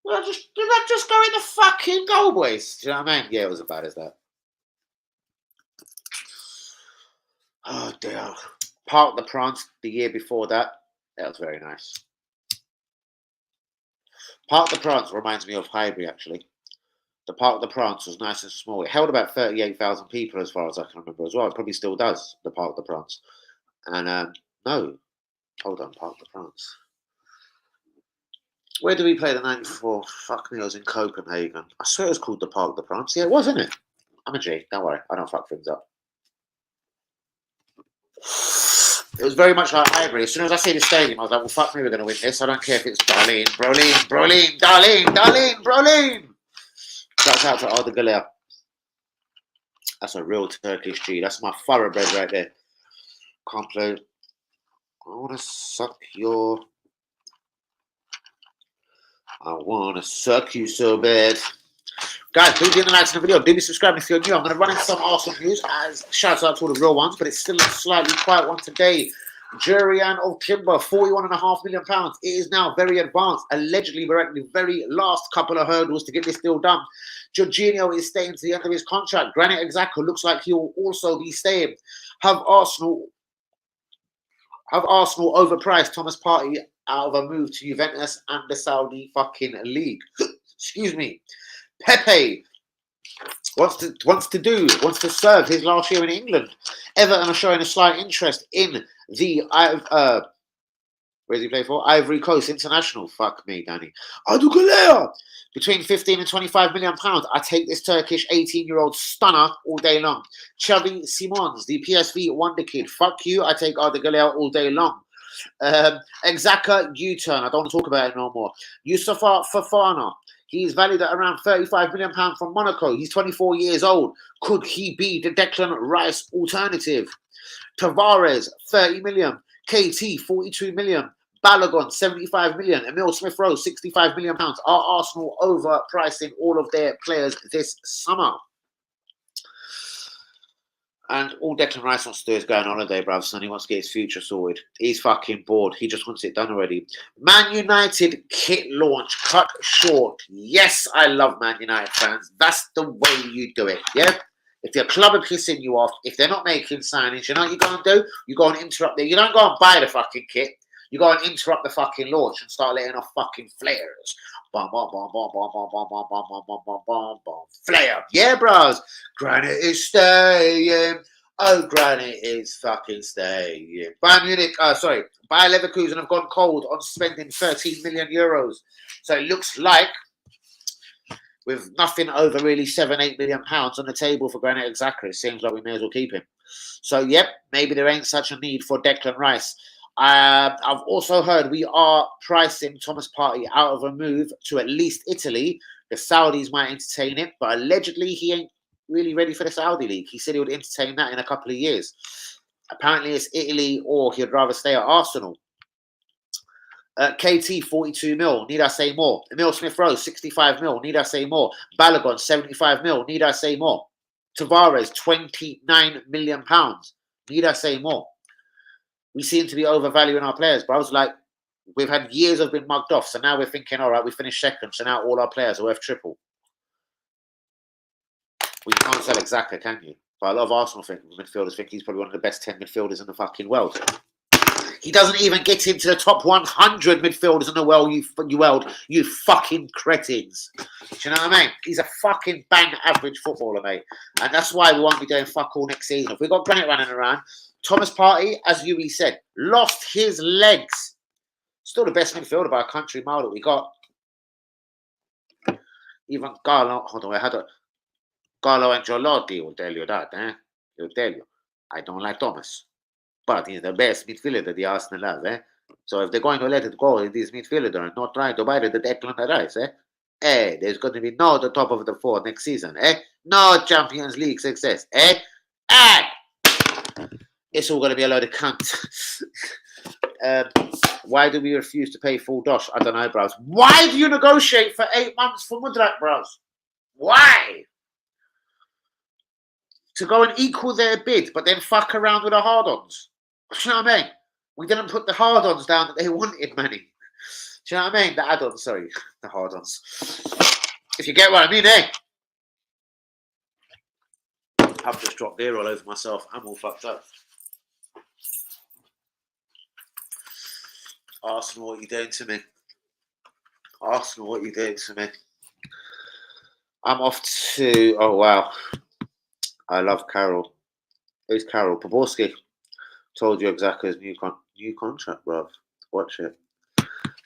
Did that just go in the fucking goal, boys? Do you know what I mean? Yeah, it was as bad as that. Oh, dear. Parc des Princes the year before that. That was very nice. Parc des Princes reminds me of Highbury, actually. The Parc des Princes was nice and small. It held about 38,000 people as far as I can remember as well. It probably still does, the Parc des Princes. And, no. Hold on, Parc des Princes. Where did we play the night before? Fuck me, I was in Copenhagen. I swear it was called the Parc des Princes. Yeah, it was, isn't it? I'm a G. Don't worry. I don't fuck things up. It was very much like Highbury. As soon as I see the stadium, I was like, well, fuck me, we're going to win this. I don't care if it's Darlene, Brolin. Shouts out to Arda Güler. That's a real Turkish G. That's my thoroughbred right there. Can't play. I want to suck you so bad. Guys, please do the likes in the video. Do be subscribing if you're new. I'm going to run into some Arsenal news as shouts out to all the real ones, but it's still a slightly quiet one today. Jurian of Timber, £41.5 million. It is now very advanced. Allegedly, we're at the very last couple of hurdles to get this deal done. Jorginho is staying to the end of his contract. Granit Xhaka looks like he will also be staying. Have Arsenal overpriced Thomas Partey out of a move to Juventus and the Saudi fucking league? Excuse me. Pepe wants to serve his last year in England. Everton are showing a slight interest in the where does he play for? Ivory Coast International. Fuck me, Danny. Arda Güler. Between 15 and 25 million pounds. I take this Turkish 18-year-old stunner all day long. Xavi Simons, the PSV wonder kid. Fuck you. I take Arda Güler all day long. Xhaka U-turn. I don't want to talk about it no more. Yusufa Fofana. He's valued at around £35 million from Monaco. He's 24 years old. Could he be the Declan Rice alternative? Tavares, 30 million. KT, 42 million. Balogun, 75 million. Emil Smith-Rowe, 65 million pounds. Are Arsenal overpricing all of their players this summer? And all Declan Rice wants to do is go on holiday, bruv, son. He wants to get his future sorted. He's fucking bored. He just wants it done already. Man United kit launch cut short. Yes, I love Man United fans. That's the way you do it, yeah? If your club are pissing you off, if they're not making signings, you know what you're going to do? You go and interrupt You don't go and buy the fucking kit. You go and interrupt the fucking launch and start letting off fucking flares. Bum, bum, bum, bum, bum, bum, bum, bum, bum, bum, bum, bum, bum, bum. Flare. Yeah, bros. Granite is staying. Oh, Granite is fucking staying. Bayer Leverkusen have gone cold on spending 13 million euros. So it looks like with nothing over really 7-8 million pounds on the table for Granit Xhaka, it seems like we may as well keep him. So, yep, maybe there ain't such a need for Declan Rice. I've also heard we are pricing Thomas Partey out of a move to at least Italy The Saudis might entertain it, but allegedly he ain't really ready for the Saudi league. He said he would entertain that in a couple of years. Apparently it's Italy, or he'd rather stay at Arsenal. KT, 42 mil. Need I say more? Emil Smith-Rowe, 65 mil. Need I say more? Balogun, 75 mil. Need I say more? Tavares, 29 million pounds. Need I say more? We seem to be overvaluing our players, but I was like, we've had years of being mugged off, so now we're thinking, all right, we finished second, so now all our players are worth triple. Well, you can't sell Xhaka, can you? But a lot of Arsenal midfielders think he's probably one of the best 10 midfielders in the fucking world. He doesn't even get into the top 100 midfielders in the world, you fucking cretins. Do you know what I mean? He's a fucking bang average footballer, mate. And that's why we won't be doing fuck all next season. If we've got Bennett running around, Thomas Partey, as Yui said, lost his legs. Still the best midfielder by a country mile that we got. Even Carlo, hold on, I had a Carlo Ancelotti will tell you that, eh? He'll tell you. I don't like Thomas. But he's the best midfielder the Arsenal have, eh? So if they're going to let it go, this midfielder, and not trying to buy the Declan Rice, eh? There's going to be no the top of the four next season, eh? No Champions League success, eh? It's all going to be a load of cunt. Why do we refuse to pay full dosh? I don't know, bros. Why do you negotiate for 8 months for Mudrak, bros? Why? To go and equal their bid, but then fuck around with the hard-ons. Do you know what I mean? We didn't put the hard-ons down that they wanted, Manny. Do you know what I mean? The add-ons, sorry. The hard-ons. If you get what I mean, eh? I've just dropped beer all over myself. I'm all fucked up. Arsenal, what are you doing to me? Arsenal, what are you doing to me? I'm off to... Oh, wow. I love Carol. Who's Carol? Poborski. Told you Xhaka's new contract, bruv. Watch it.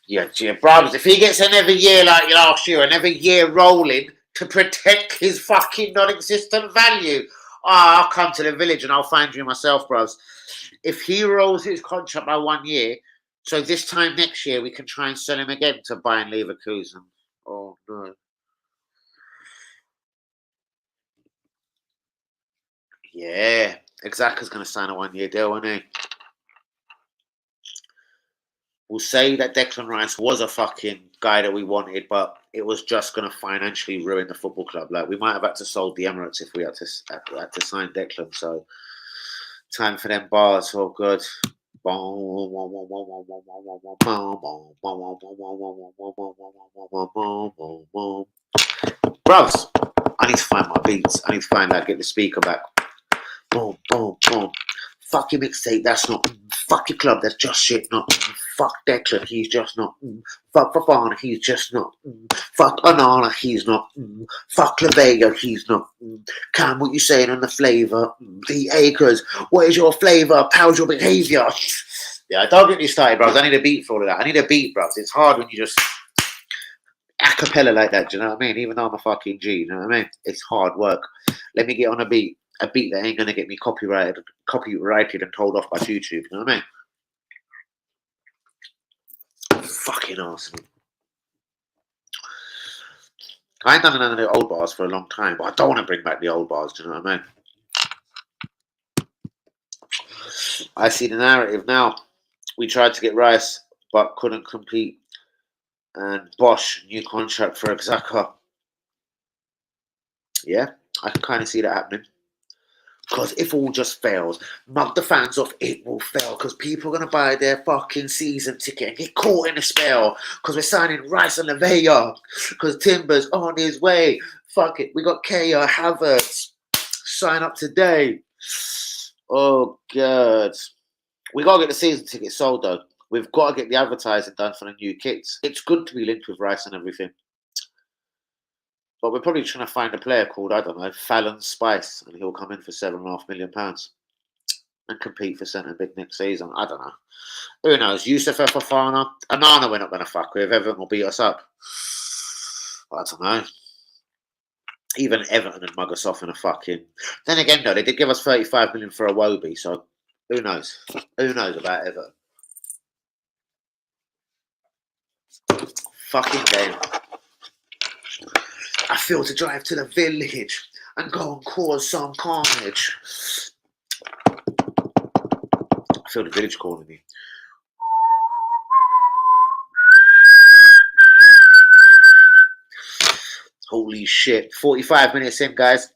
Yeah, bruv. If he gets another year like last year, another year rolling to protect his fucking non-existent value, I'll come to the village and I'll find you myself, bruv. If he rolls his contract by 1 year, so this time next year we can try and sell him again to Bayern Leverkusen. Oh, no. Yeah, Xhaka's going to sign a 1 year deal, isn't he? We'll say that Declan Rice was a fucking guy that we wanted, but it was just going to financially ruin the football club. Like, we might have had to sold the Emirates if we had to sign Declan. So, time for them bars. Oh, good. Bros, I need to find my beats. I need to find out, get the speaker back. Boom, boom, boom. Fuck your mixtape, that's not. Fuck your club, that's just shit. Not. Fuck Declan, he's just not. Fuck Fafana, he's just not. Fuck Onana, he's not. Fuck LaVega, he's not. Cam, what you saying on the flavour? The Acres, what is your flavour? How's your behaviour? Yeah, don't get me started, bros. I need a beat for all of that. I need a beat, bros. It's hard when you just a cappella like that, do you know what I mean? Even though I'm a fucking G, you know what I mean? It's hard work. Let me get on a beat that ain't gonna get me copyrighted and told off by YouTube, you know what I mean? Fucking Arsenal. I ain't done none of the old bars for a long time, but I don't want to bring back the old bars, do you know what I mean? I see the narrative now. We tried to get Rice, but couldn't compete. And Bosch, new contract for Xhaka. Yeah, I can kind of see that happening. Because if all just fails, mug the fans off, it will fail. Because people are going to buy their fucking season ticket and get caught in a spell. Because we're signing Rice and LaVea. Because Timber's on his way. Fuck it. We got Kea Havertz. Sign up today. Oh, God. We got to get the season ticket sold, though. We've got to get the advertising done for the new kits. It's good to be linked with Rice and everything. But we're probably trying to find a player called, I don't know, Fallon Spice, and he'll come in for £7.5 million and compete for centre mid next season. I don't know. Who knows? Yusuf Fafana, Onana we're not going to fuck with. Everton will beat us up. I don't know. Even Everton and mug us off in a fucking... Then again, though, they did give us 35 million for Iwobi, so who knows? Who knows about Everton? Fucking game. feel to drive to the village and go and cause some carnage. I feel the village calling me. Holy shit. 45 minutes in, guys.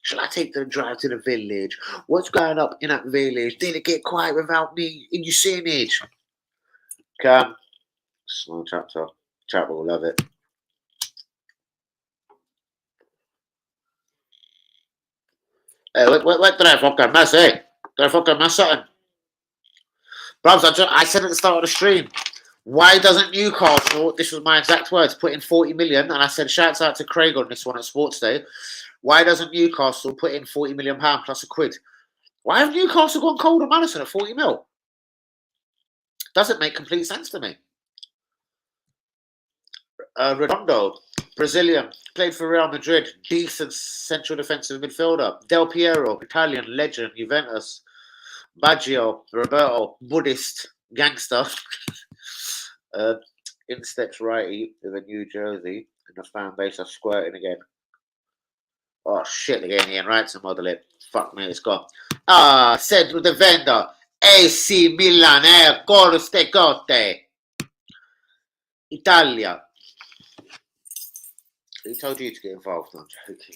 Shall I take the drive to the village? What's going up in that village? Did it get quiet without me in Yosemite? Come. Small chapter. Chat will love it. Hey, what did I fucking miss, eh? Did I fucking miss something? Bruvs, I said at the start of the stream, why doesn't Newcastle, this was my exact words, put in 40 million, and I said shouts out to Craig on this one at Sports Day, why doesn't Newcastle put in £40 million plus a quid? Why have Newcastle gone cold on Maddison at 40 mil? Doesn't make complete sense to me. Redondo, Brazilian, played for Real Madrid, decent central defensive midfielder. Del Piero, Italian legend, Juventus. Baggio, Roberto, Buddhist gangster. In steps righty with a New Jersey, and the fan base are squirting again. Oh shit, they're getting Ian Wright to model it. Fuck me, it's gone. Said with the vendor, AC Milan, Corste Cotte. Italia. Who told you to get involved? I'm joking.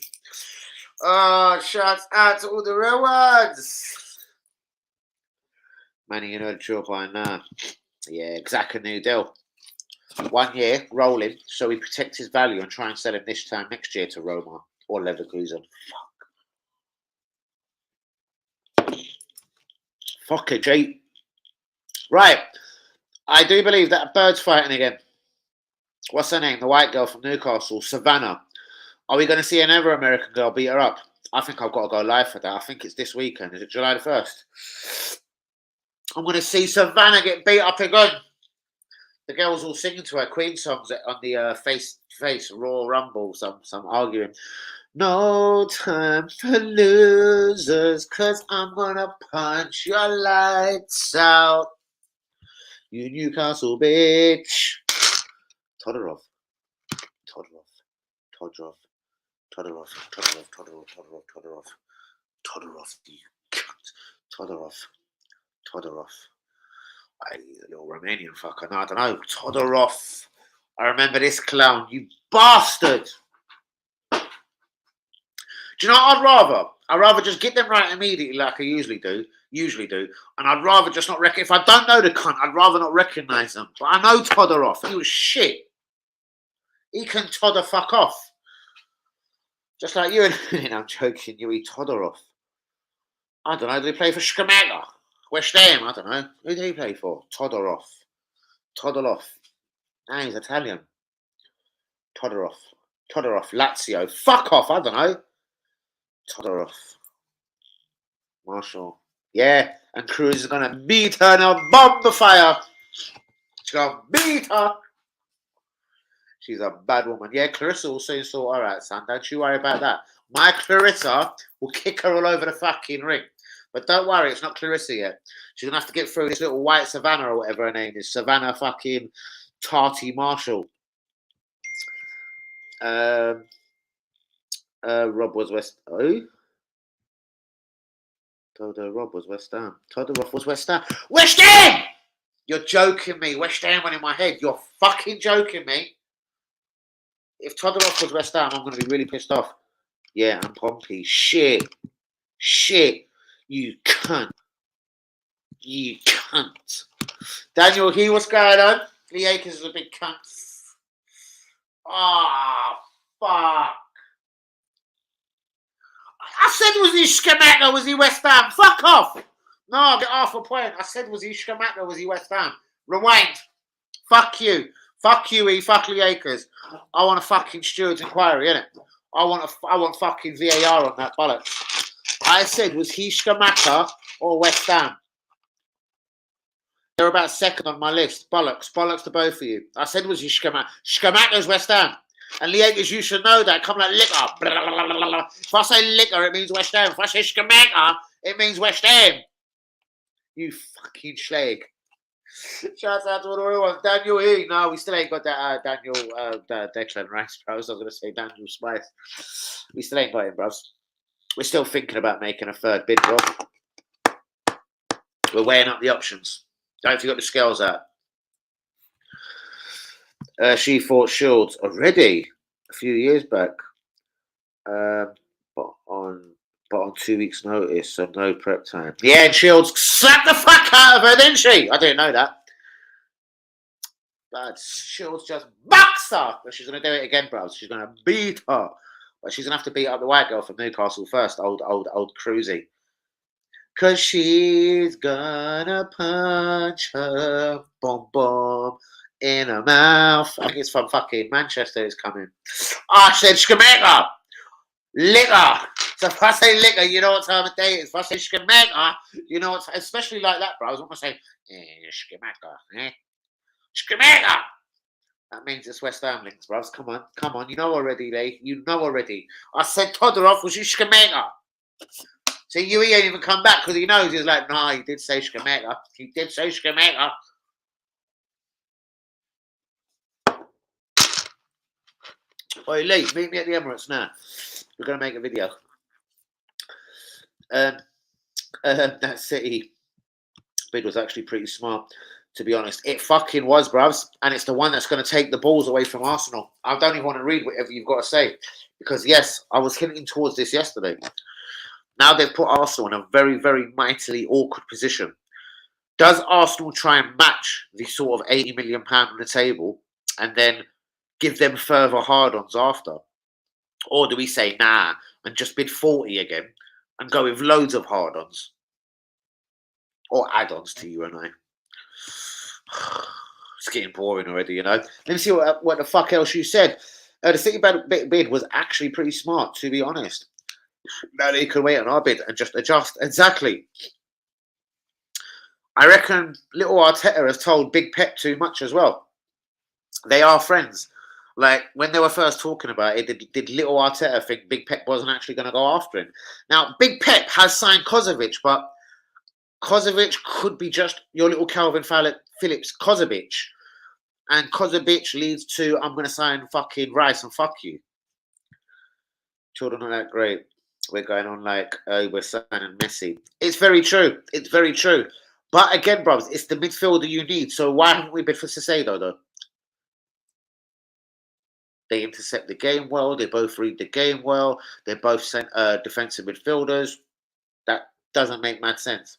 Shouts out to all the real ones. Manny, you know the drill by now. Yeah, exactly, new deal. 1 year, rolling, so he protects his value and try and sell him this time next year to Roma or Leverkusen. Fuck it, Jay. Right. I do believe that Bird's fighting again. What's her name? The white girl from Newcastle, Savannah. Are we going to see another American girl beat her up? I think I've got to go live for that. I think it's this weekend. Is it July the 1st? I'm going to see Savannah get beat up again. The girls all singing to her Queen songs on the face Raw Rumble. Some arguing. No time for losers, cause I'm gonna punch your lights out. You Newcastle bitch. Todorov. I little Romanian fucker. No, I don't know. Todorov. I remember this clown. You bastard. Do you know what I'd rather just get them right immediately like I usually do. And I'd rather just not if I don't know the cunt, I'd rather not recognise them. But I know Todorov. He was shit. He can Todor fuck off. Just like you and I'm joking, you eat Todorov. I don't know, did he play for Skamega? West Ham, I don't know. Who did he play for? Todorov. Now he's Italian. Todorov, Lazio. Fuck off, I don't know. Todorov. Marshall. Yeah, and Cruz is going to beat her now. Bomb the fire. She's going to beat her. She's a bad woman. Yeah, Clarissa will soon sort her out, son. Don't you worry about that. My Clarissa will kick her all over the fucking ring. But don't worry, it's not Clarissa yet. She's going to have to get through this little white Savannah or whatever her name is. Savannah fucking Tarty Marshall. Rob was West... Oh? Rob was West Ham. Todorov was West Ham. West Ham! You're joking me. West Ham went in my head. You're fucking joking me. If Todorov was West Ham, I'm going to be really pissed off. Yeah, I'm Pompey. Shit. You cunt. Daniel, what's going on? Lee Akers is a big cunt. Ah, fuck. I said, was he Skamaka? Was he West Ham? Fuck off. No, I get half a point. I said, was he Skamaka? Was he West Ham? Rewind. Fuck you. Fuck you, fuck Lee Akers. I want a fucking steward's inquiry, innit? I want fucking VAR on that bollocks. I said, was he Skamaka or West Ham? They're about second on my list. Bollocks to both of you. I said, was he Skamaka? Skamaka's West Ham. And Lee Akers, you should know that. Come like liquor. Blah, blah, blah, blah. If I say liquor, it means West Ham. If I say Skamaka, it means West Ham. You fucking schlag. Shouts out to all the real ones. Daniel E. No, we still ain't got that Daniel Declan Rice, bros. I was going to say Daniel Spice. We still ain't got him, bros. We're still thinking about making a third bid, bro. We're weighing up the options. Don't forget the scales out. She fought Shields already a few years back, but on 2 weeks' notice, so no prep time. Yeah, and Shields slapped the fuck out of her, didn't she? I didn't know that. But Shields just bucks her. But she's going to do it again, bro. She's going to beat her. But she's going to have to beat up the white girl from Newcastle first, old Cruzy. Because she's going to punch her, boom, boom, in her mouth. I think it's from fucking Manchester it's coming. I said Schmegger. Liquor. So if I say liquor, you know what time of day it is. If I say Schmegger, you know what, especially like that, bro. I was going to say, Schmegger, Schmegger. That means it's West Ham links, bros. Come on. You know already, Lee. You know already. I said Todorov was you Schmegger. See, he ain't even come back because he knows. He's like, nah, he did say Schmegger. He did say Schmegger. Oi, Lee, meet me at the Emirates now. We're going to make a video. That City bid was actually pretty smart, to be honest. It fucking was, bruvs. And it's the one that's going to take the balls away from Arsenal. I don't even want to read whatever you've got to say. Because, yes, I was hinting towards this yesterday. Now they've put Arsenal in a very, very mightily awkward position. Does Arsenal try and match the sort of £80 million on the table and then give them further hard-ons after? Or do we say, nah, and just bid 40 again and go with loads of hard-ons? Or add-ons to you and I. It's getting boring already, you know. Let me see what the fuck else you said. The City bid was actually pretty smart, to be honest. Now they could wait on our bid and just adjust. Exactly. I reckon little Arteta has told Big Pep too much as well. They are friends. Like, when they were first talking about it, did little Arteta think Big Pep wasn't actually going to go after him? Now, Big Pep has signed Kozovic, but Kozovic could be just your little Calvin Phillips Kozovic. And Kozovic leads to, I'm going to sign fucking Rice and fuck you. Children are that great. We're going on like, we're signing Messi. It's very true. It's very true. But again, bros, it's the midfielder you need. So why haven't we bid for Caicedo, though? They intercept the game well. They both read the game well. They're both defensive midfielders. That doesn't make mad sense.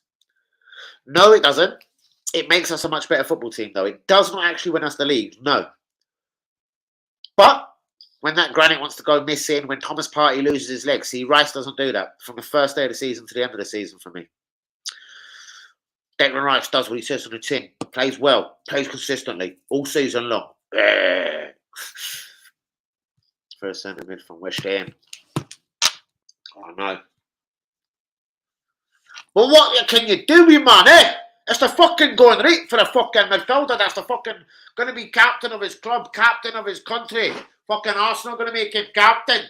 No, it doesn't. It makes us a much better football team, though. It does not actually win us the league. No. But when that Granit wants to go missing, when Thomas Partey loses his legs, see, Rice doesn't do that from the first day of the season to the end of the season for me. Declan Rice does what he says on the tin. Plays well. Plays consistently. All season long. First centre mid from West Ham. I know. But what can you do, man, eh? It's the fucking going right for the fucking midfielder. That's the fucking going to be captain of his club, captain of his country. Fucking Arsenal going to make him captain.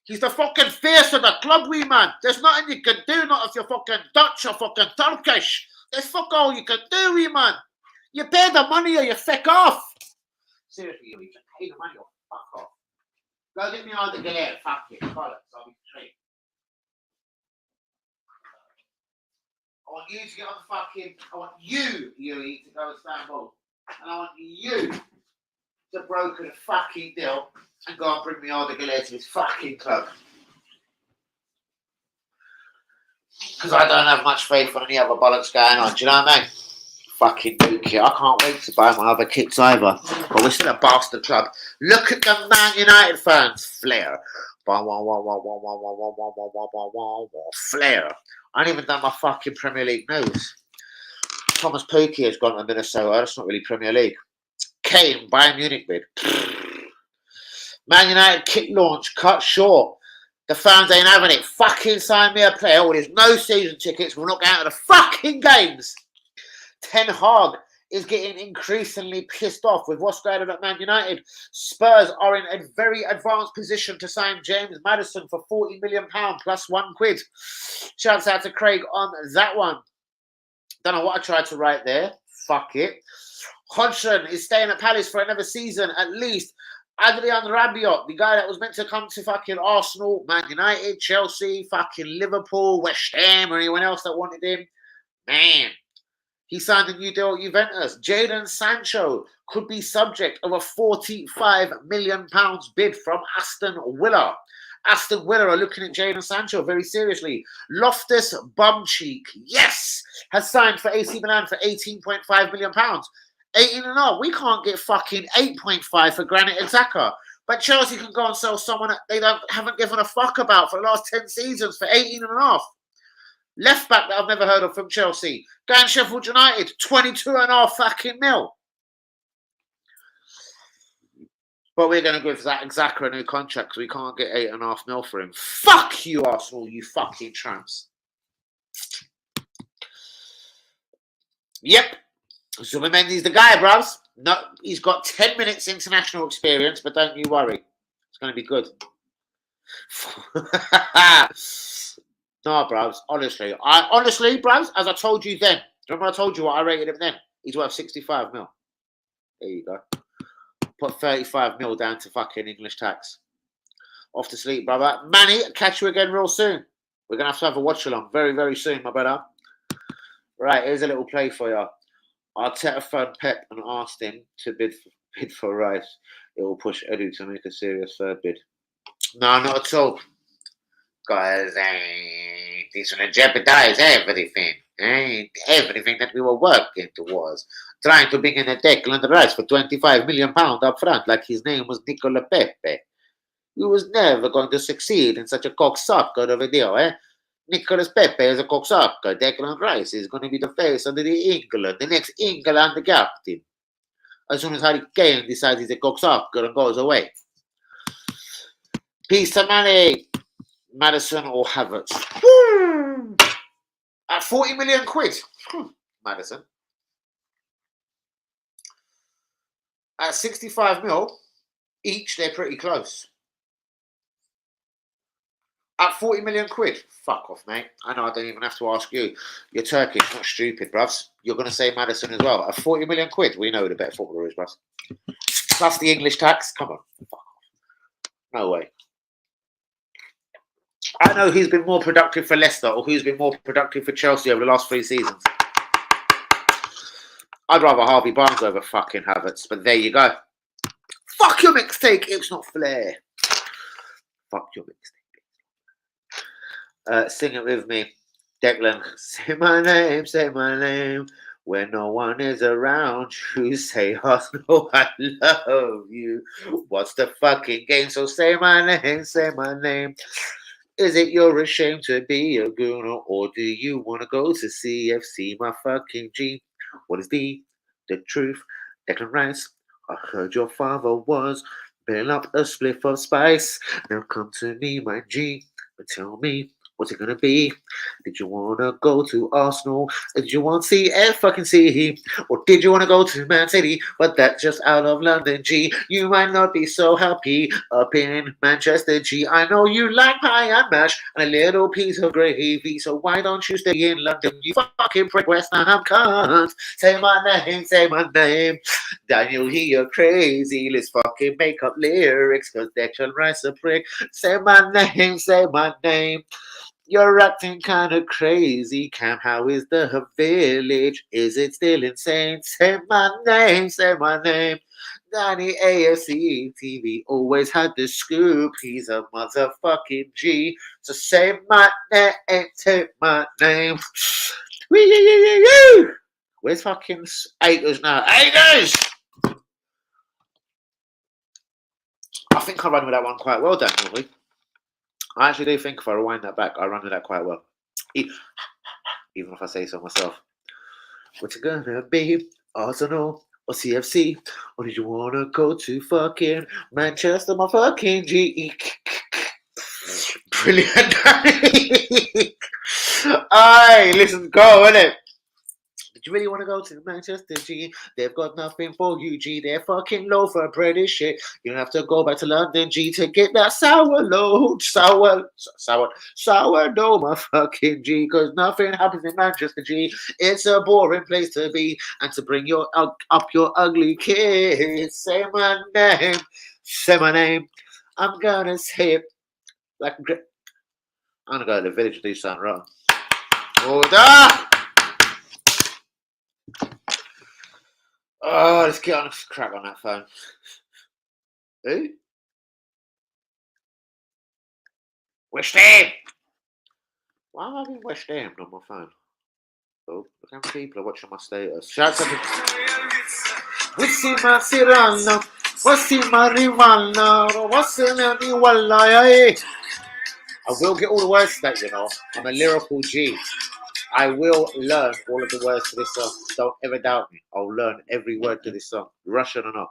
He's the fucking face of the club, wee man. There's nothing you can do, not if you're fucking Dutch or fucking Turkish. There's fuck all you can do, wee man. You pay the money or you fuck off. Seriously, you can pay the money or fuck off. Go get me all the galette, fuck you, bollocks, I'll be straight. I want you to get on the fucking, I want you, Yui, to go to Istanbul. And I want you to broker the fucking deal and go and bring me all the galette to his fucking club. Because I don't have much faith on any other bollocks going on, do you know what I mean? Fucking new kit. I can't wait to buy my other kits either. But we're still a bastard club. Look at the Man United fans. Flair. Flair. I ain't even done my fucking Premier League news. Thomas Pukki has gone to Minnesota. That's not really Premier League. Kane, Bayern Munich bid. Man United kit launch cut short. The fans ain't having it. Fucking sign me a player. Well, there's no season tickets. We're not going out of the fucking games. Ten Hag is getting increasingly pissed off with what's going on at Man United. Spurs are in a very advanced position to sign James Maddison for £40 million plus £1. Shouts out to Craig on that one. Don't know what I tried to write there. Fuck it. Hodgson is staying at Palace for another season at least. Adrian Rabiot, the guy that was meant to come to fucking Arsenal, Man United, Chelsea, fucking Liverpool, West Ham, or anyone else that wanted him. Man, he signed a new deal at Juventus. Jadon Sancho could be subject of a £45 million bid from Aston Villa. Aston Villa are looking at Jadon Sancho very seriously. Loftus Bumcheek, yes, has signed for AC Milan for £18.5 million. 18.5. We can't get fucking 8.5 for Granit Xhaka. But Chelsea can go and sell someone that they haven't given a fuck about for the last 10 seasons for 18.5. Left back that I've never heard of from Chelsea. Going Sheffield United, 22.5 fucking mil. But we're going to give Xhaka a new contract because we can't get 8.5 mil for him. Fuck you, Arsenal, you fucking tramps. Yep. Zubimendi's the guy, bruvs. No, he's got 10 minutes international experience, but don't you worry. It's going to be good. No, bruvs. Honestly, bruvs, as I told you then. Remember I told you what I rated him then? He's worth 65 mil. There you go. Put 35 mil down to fucking English tax. Off to sleep, brother. Manny, catch you again real soon. We're going to have a watch along very, very soon, my brother. Right, here's a little play for you. Arteta phoned Pep and asked him to bid for Rice. It will push Edu to make a serious third bid. No, not at all. Because this will jeopardize everything. Everything that we were working towards. Trying to bring in a Declan Rice for £25 million up front, like his name was Nicola Pepe. He was never going to succeed in such a cocksucker of a deal, Nicolas Pepe is a cocksucker. Declan Rice is going to be the face of the England, the next England captain. As soon as Harry Kane decides he's a cocksucker and goes away. Peace to money. Maddison or Havertz. At 40 million quid. Maddison. At 65 mil each, they're pretty close. At 40 million quid. Fuck off, mate. I know I don't even have to ask you. You're Turkish, not stupid, bruvs. You're going to say Maddison as well. At 40 million quid, we know who the better footballer is, bruvs. Plus the English tax. Come on. Fuck off. No way. I know who's been more productive for Leicester or who's been more productive for Chelsea over the last 3 seasons. I'd rather Harvey Barnes over fucking Havertz, but there you go. Fuck your mixtape, it's not Flair. Fuck your mixtape. Sing it with me. Declan, say my name. When no one is around, you say, Arsenal, I love you. What's the fucking game? So say my name. Is it you're ashamed to be a gooner, or do you want to go to CFC, my fucking G? What is the truth? Declan Rice, I heard your father was billing up a spliff of spice. Now come to me, my G, and tell me, what's it gonna be? Did you wanna go to Arsenal? Did you want CFC? Or did you wanna go to Man City? But that's just out of London, G. You might not be so happy up in Manchester, G. I know you like pie and mash and a little piece of gravy. So why don't you stay in London? You fucking prick, West Ham cunt. Say my name. Daniel, you're crazy. Let's fucking make up lyrics, cause Declan Rice a prick. Say my name. You're acting kind of crazy, Cam. How is the village? Is it still insane? Say my name. Danny AFC TV always had the scoop. He's a motherfucking G. So say my name. Where's fucking Akers now? Akers! I think I ran with that one quite well, Daniel. I actually do think if I rewind that back, I run with that quite well. Even if I say so myself. What's it gonna be? Arsenal or CFC? Or did you wanna go to fucking Manchester, my fucking G? Brilliant. Aye, listen, go, innit? Did you really want to go to Manchester, G? They've got nothing for you, G. They're fucking low for bread and shit. You don't have to go back to London, G, to get that sourdough, sourdough, my fucking G. Because nothing happens in Manchester, G. It's a boring place to be, and to bring your up your ugly kids. Say my name, say my name. I'm gonna say it like I'm gonna go to the village and do something wrong. Order! Oh, let's get on a crack on that phone. Who? West Ham! Why am I being West Ham on my phone? Oh, look how many people are watching my status. Shout out to what's in my Sirano? What's in my Rivano? What's in my Niwalaya? I will get all the words to that, you know. I'm a lyrical G. I will learn all of the words to this song. Don't ever doubt me. I'll learn every word to this song, Russian or not.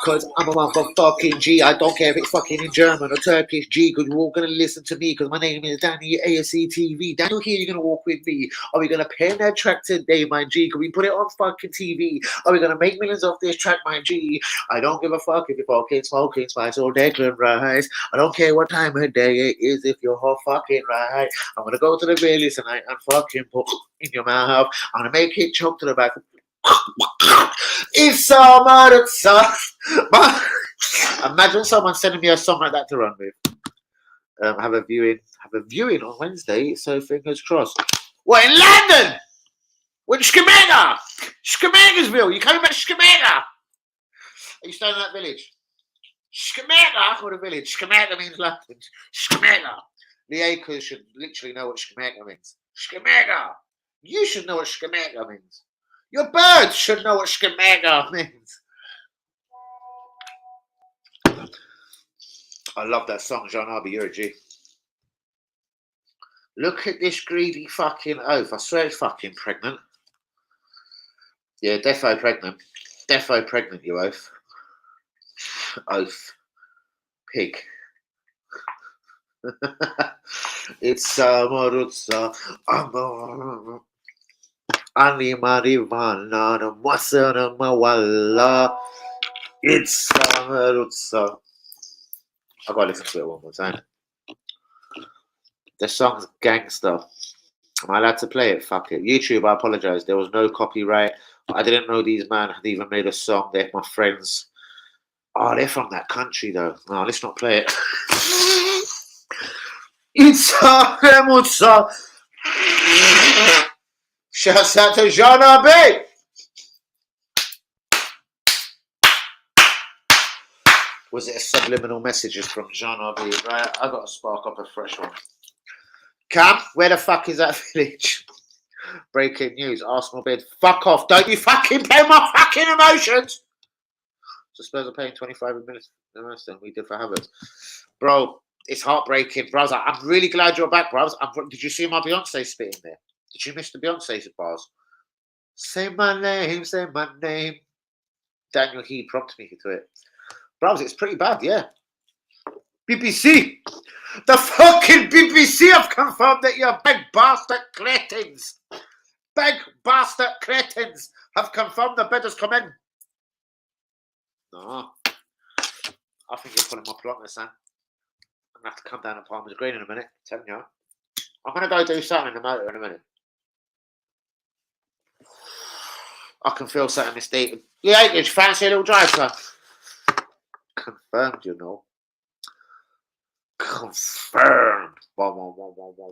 Because I'm a motherfucking G. I don't care if it's fucking in German or Turkish G, because you're all going to listen to me, because my name is Danny AFC TV. Daniel here, you're going to walk with me. Are we going to pen that track today, my G? Can we put it on fucking TV? Are we going to make millions off this track, my G? I don't give a fuck if you're fucking smoking spice or Declan Rice. I don't care what time of day it is if you're hot fucking right. I'm going to go to the village tonight and fucking put in your mouth. I'm going to make it choke to the back. It's summer, it's imagine someone sending me a song like that to run with. Have a viewing on Wednesday, so fingers crossed. What, in London? With Shkamega? Shkamegasville, you coming back to Shkamega? Are you staying in that village? Shkamega or the village? Shkamega means London. Shkamega. The acres should literally know what Shkamega means. Shkamega. You should know what Shkamega means. Your birds should know what Shkamega means. I love that song, John Arby, you're a G. Look at this greedy fucking oaf. I swear it's fucking pregnant. Yeah, defo pregnant. Defo pregnant, you oaf. Oaf. Pig. It's Marutsa. Ani Marivana, Masana Mawala. It's Marutsa. I gotta listen to it one more time. The song's gangster. Am I allowed to play it? Fuck it. YouTube, I apologize. There was no copyright. I didn't know these men had even made a song. They're my friends. Oh, they're from that country though. No, let's not play it. It's Remutsa. Shouts out to Jean Arby. Was it a subliminal messages from Jean Arby? Right, I got to spark up a fresh one. Cam, where the fuck is that village? Breaking news, Arsenal bid. Fuck off, don't you fucking pay my fucking emotions. So Spurs are paying 25 minutes less than we did for Havertz. Bro, it's heartbreaking. Bro, I'm really glad you're back, bro. Did you see my Beyonce spitting there? Did you miss the Beyonce bars? Say my name, say my name. Daniel He prompted me to it. Bro, it's pretty bad, yeah. BBC. The fucking BBC have confirmed that you're big bastard cretins. Big bastard cretins have confirmed the bid has come in. No. I think you're pulling my plot, son. I'm going to have to come down to Palmer's Green in a minute. I'm telling you. I'm going to go do something in the motor in a minute. I can feel something mistaken. Yeah, did you fancy a little drive, son? Confirmed, you know. Confirmed.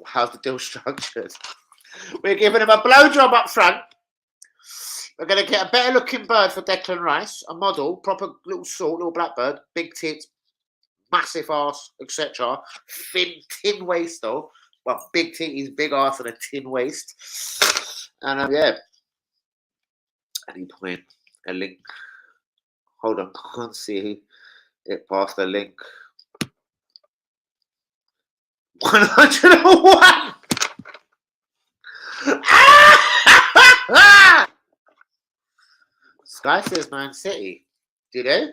How's the deal structured? We're giving him a blowjob up front. We're going to get a better looking bird for Declan Rice, a model, proper little sort, little blackbird, big tits, massive ass, etc. Tin waist though. Well, big titties, big ass, and a tin waist. And yeah. And he put in a link. Hold on, can't see it past the link. 101. Ah! Sky says Man City. Do they?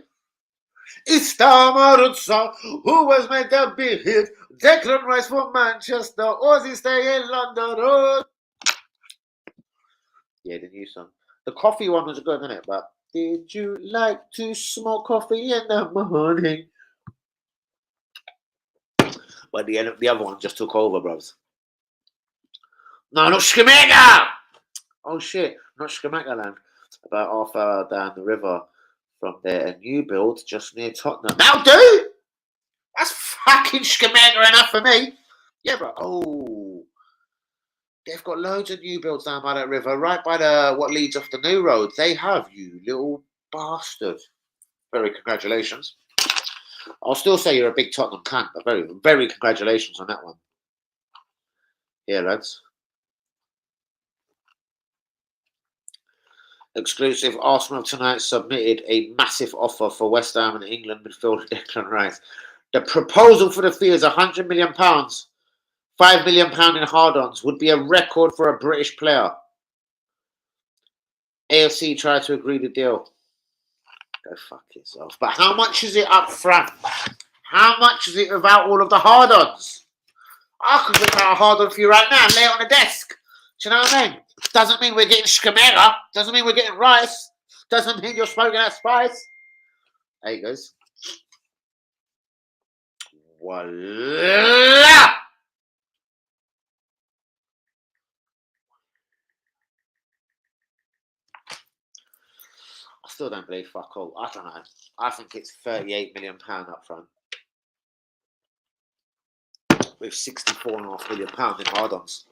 Istamarutsa, who was meant to be hit. Declan Rice for Manchester. Ozzy stay in London. Oh. Yeah, the new song. The coffee one was good, isn't it? But did you like to smoke coffee in the morning? But the other one just took over, bros. No, not Skamega! Oh shit, not Skamega land. About half hour down the river from there, a new build just near Tottenham. That'll do! That's fucking Skamega enough for me. Yeah, bro. Oh. They've got loads of new builds down by that river, right by the what leads off the new road. They have, you little bastard. Very congratulations. I'll still say you're a big Tottenham cunt, but very, very congratulations on that one. Yeah, lads. Exclusive. Arsenal tonight submitted a massive offer for West Ham and England midfielder Declan Rice. The proposal for the fee is £100 million. £5 million in hard-ons would be a record for a British player. AFC tried to agree the deal. Go fuck yourself. But how much is it up front? How much is it without all of the hard-ons? I could look at a hard-on for you right now and lay it on the desk. Do you know what I mean? Doesn't mean we're getting Skamera. Doesn't mean we're getting Rice. Doesn't mean you're smoking that spice. There he goes. Voila! I still don't believe fuck all. I don't know. I think it's £38 million up front. With £64.5 million in hard-ons.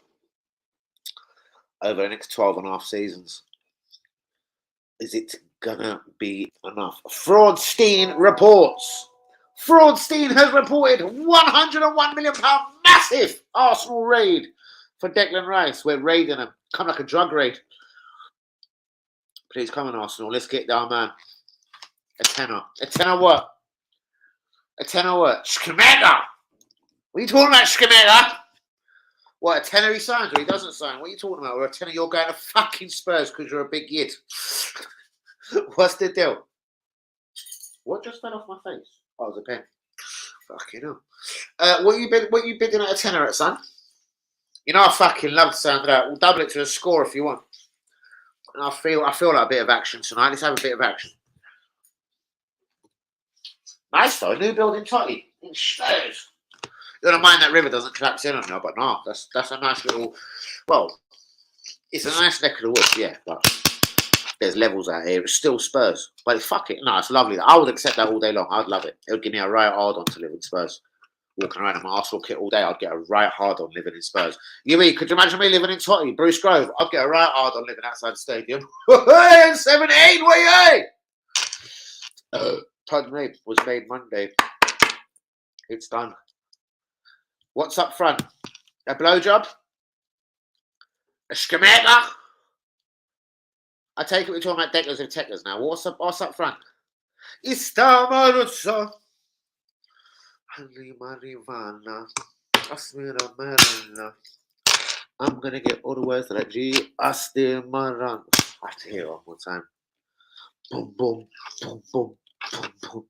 Over the next 12.5 seasons. Is it gonna be enough? Fraudstein reports. Fraudstein has reported £101 million massive Arsenal raid for Declan Rice. We're raiding him. Come like a drug raid. Please come on, Arsenal. Let's get down, man. A tenner. A tenner what? A tenner what? Skamega! What are you talking about, Skamega? What, a tenner he signs or he doesn't sign? What are you talking about? Or a tenner you're going to fucking Spurs because you're a big yid? What's the deal? What just fell off my face? Oh, it was a pen. Fucking hell. What you bidding at a tenner at, son? You know I fucking love the sound of that. We'll double it to a score if you want. And I feel like a bit of action tonight. Let's have a bit of action. Nice though, new building Totty in Spurs. You don't mind that river doesn't collapse in on you, but no, that's a nice little. Well, it's a nice neck of the woods, yeah. But there's levels out here. It's still Spurs, but fuck it, no, it's lovely. I would accept that all day long. I'd love it. It would give me a right hard on to live in Spurs. Walking around in my Arsenal kit all day, I'd get a right hard on living in Spurs. Could you imagine me living in Totty, Bruce Grove? I'd get a right hard on living outside the stadium. 7-8, way! Todd Rape was made Monday. It's done. What's up front? A blowjob? A Skamega? I take it we're talking about decklers and techlers now. What's up front? Istamarutsa. I'm gonna get all the words to that G. Astimaran. I have to hear it one more time. Boom, boom, boom, boom, boom, boom.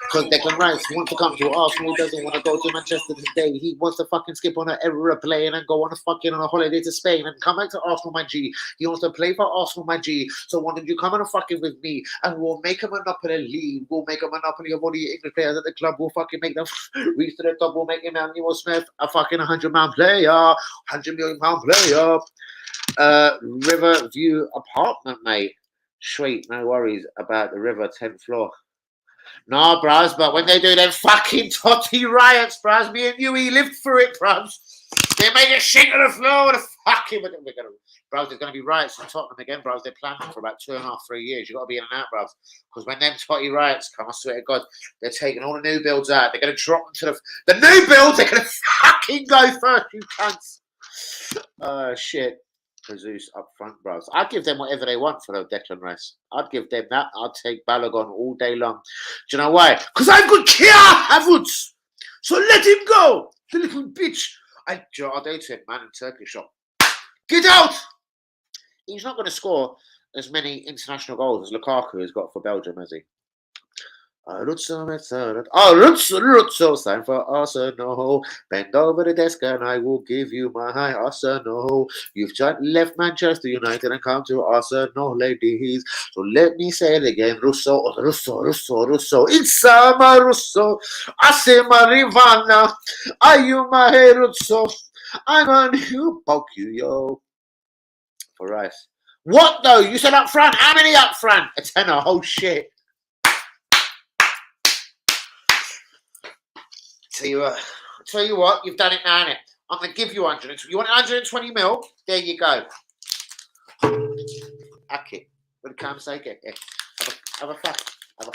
Because Declan Rice wants to come to Arsenal, he doesn't want to go to Manchester today. He wants to fucking skip on an aeroplane and go on a holiday to Spain and come back to Arsenal, my G. He wants to play for Arsenal, my G. So why don't you come and fucking with me and we'll make a monopoly league. We'll make a monopoly of all the English players at the club. We'll fucking make them reach to the top. We'll make Emmanuel Smith a fucking £100 player, £100 million player. Riverview apartment, mate. Sweet, no worries about the river 10th floor. Nah, bros, but when they do them fucking totty riots, bros, me and you, he lived through it, bros. They made a shit on the floor. The fucking, bros, there's going to be riots in Tottenham again, bros. They're planning for about 2.5, 3 years. You've got to be in and out, bros. Because when them totty riots come, I swear to God, they're taking all the new builds out. They're going to drop them to the new builds. They're going to fucking go first, you cunts. Shit. Jesus up front, bros. I'd give them whatever they want for the Declan Rice. I'd give them that. I'd take Balogun all day long. Do you know why? Because I've got Kia Havertz. So let him go. The little bitch. I'll date him, man, in Turkish shop. Get out! He's not going to score as many international goals as Lukaku has got for Belgium, has he? Ruzzo, sign for Arsenal. Bend over the desk and I will give you my Arsenal. You've left Manchester United and come to Arsenal, ladies. So let me say it again. Russo. It's Sama Russo. Asima Rivana. Ayuma Russo. I'm going to poke you, yo. For Rice. What though? You said up front. How many up front? A tenner. Oh shit. Tell you what, you've done it now, innit? I'm going to give you 100. You want 120 mil? There you go. Okay. What did Cam say? Get have a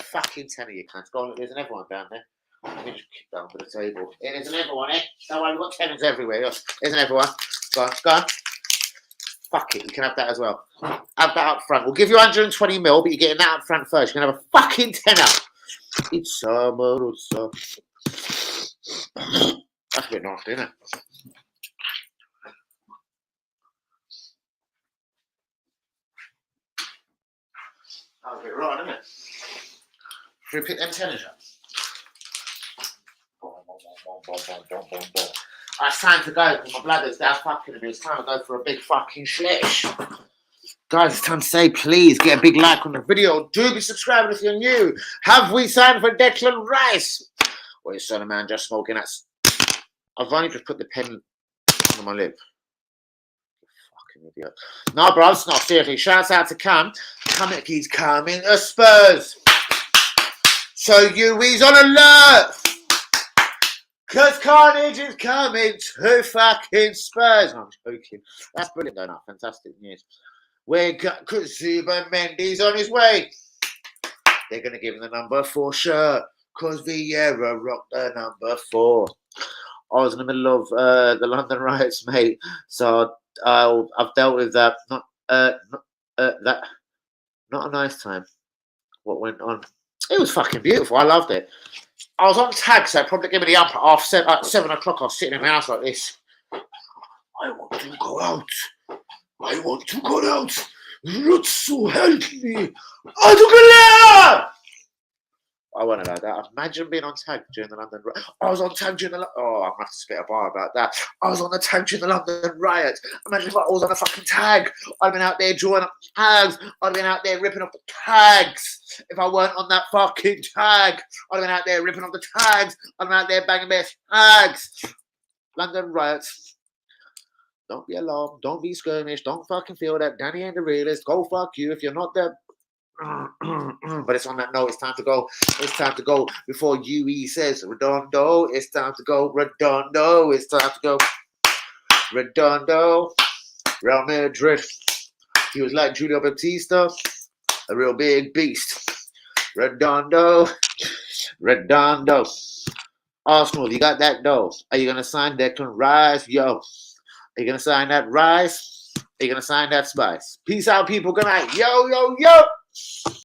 fucking tenner, you can't. Go on, there's another one down there. Let me just kick down for the table. Yeah, there's another one, eh? Don't worry, we've got tenors everywhere. There's another one. Go on. Fuck it, you can have that as well. Have that up front. We'll give you 120 mil, but you're getting that up front first. You're going to have a fucking tenner. It's summer. That's a bit nasty, isn't it? That was a bit right, isn't it? Should we pick them tenors up? It's time to go because my bladder's down fucking me. It's time to go for a big fucking schlesh. Guys, it's time to say, please get a big like on the video. Do be subscribing if you're new. Have we signed for Declan Rice? What is son, man? Just smoking that. I've only just put the pen on my lip. Fucking idiot. No, bro, it's not seriously. Shouts out to Cam. He's coming to Spurs. So he's on alert. Because Carnage is coming to fucking Spurs. No, I'm joking. That's brilliant, though. No, fantastic news. We're got Zuba Mendy's on his way. They're going to give him the number 4 shirt. Because Vieira rocked the number 4. I was in the middle of the London riots, mate. So I've dealt with that. Not a nice time. What went on? It was fucking beautiful. I loved it. I was on tag, so probably give me the up at 7 o'clock. I was sitting in my house like this. I want to go out. Rutsu, help me. I wasn't like that. Imagine being on tag during the London riot. I was on tag during the... Oh, I'm going to have to spit a bar about that. I was on the tag during the London riot. Imagine if I was on a fucking tag. I'd have been out there drawing up tags. I'd have been out there ripping off the tags. If I weren't on that fucking tag, I'd have been out there ripping off the tags. I'd have been out there banging their tags. London riots. Don't be alarmed. Don't be skirmish. Don't fucking feel that Danny ain't the realist. Go fuck you if you're not there. But it's on that note. It's time to go. It's time to go before UE says Redondo. It's time to go. Redondo. It's time to go. Redondo. Real Madrid. He was like Julio Baptista, a real big beast. Redondo. Arsenal, you got that dough. Are you gonna sign Declan Rice? Yo. Are you gonna sign that Rice? Are you gonna sign that Spice? Peace out, people. Good night. Yo.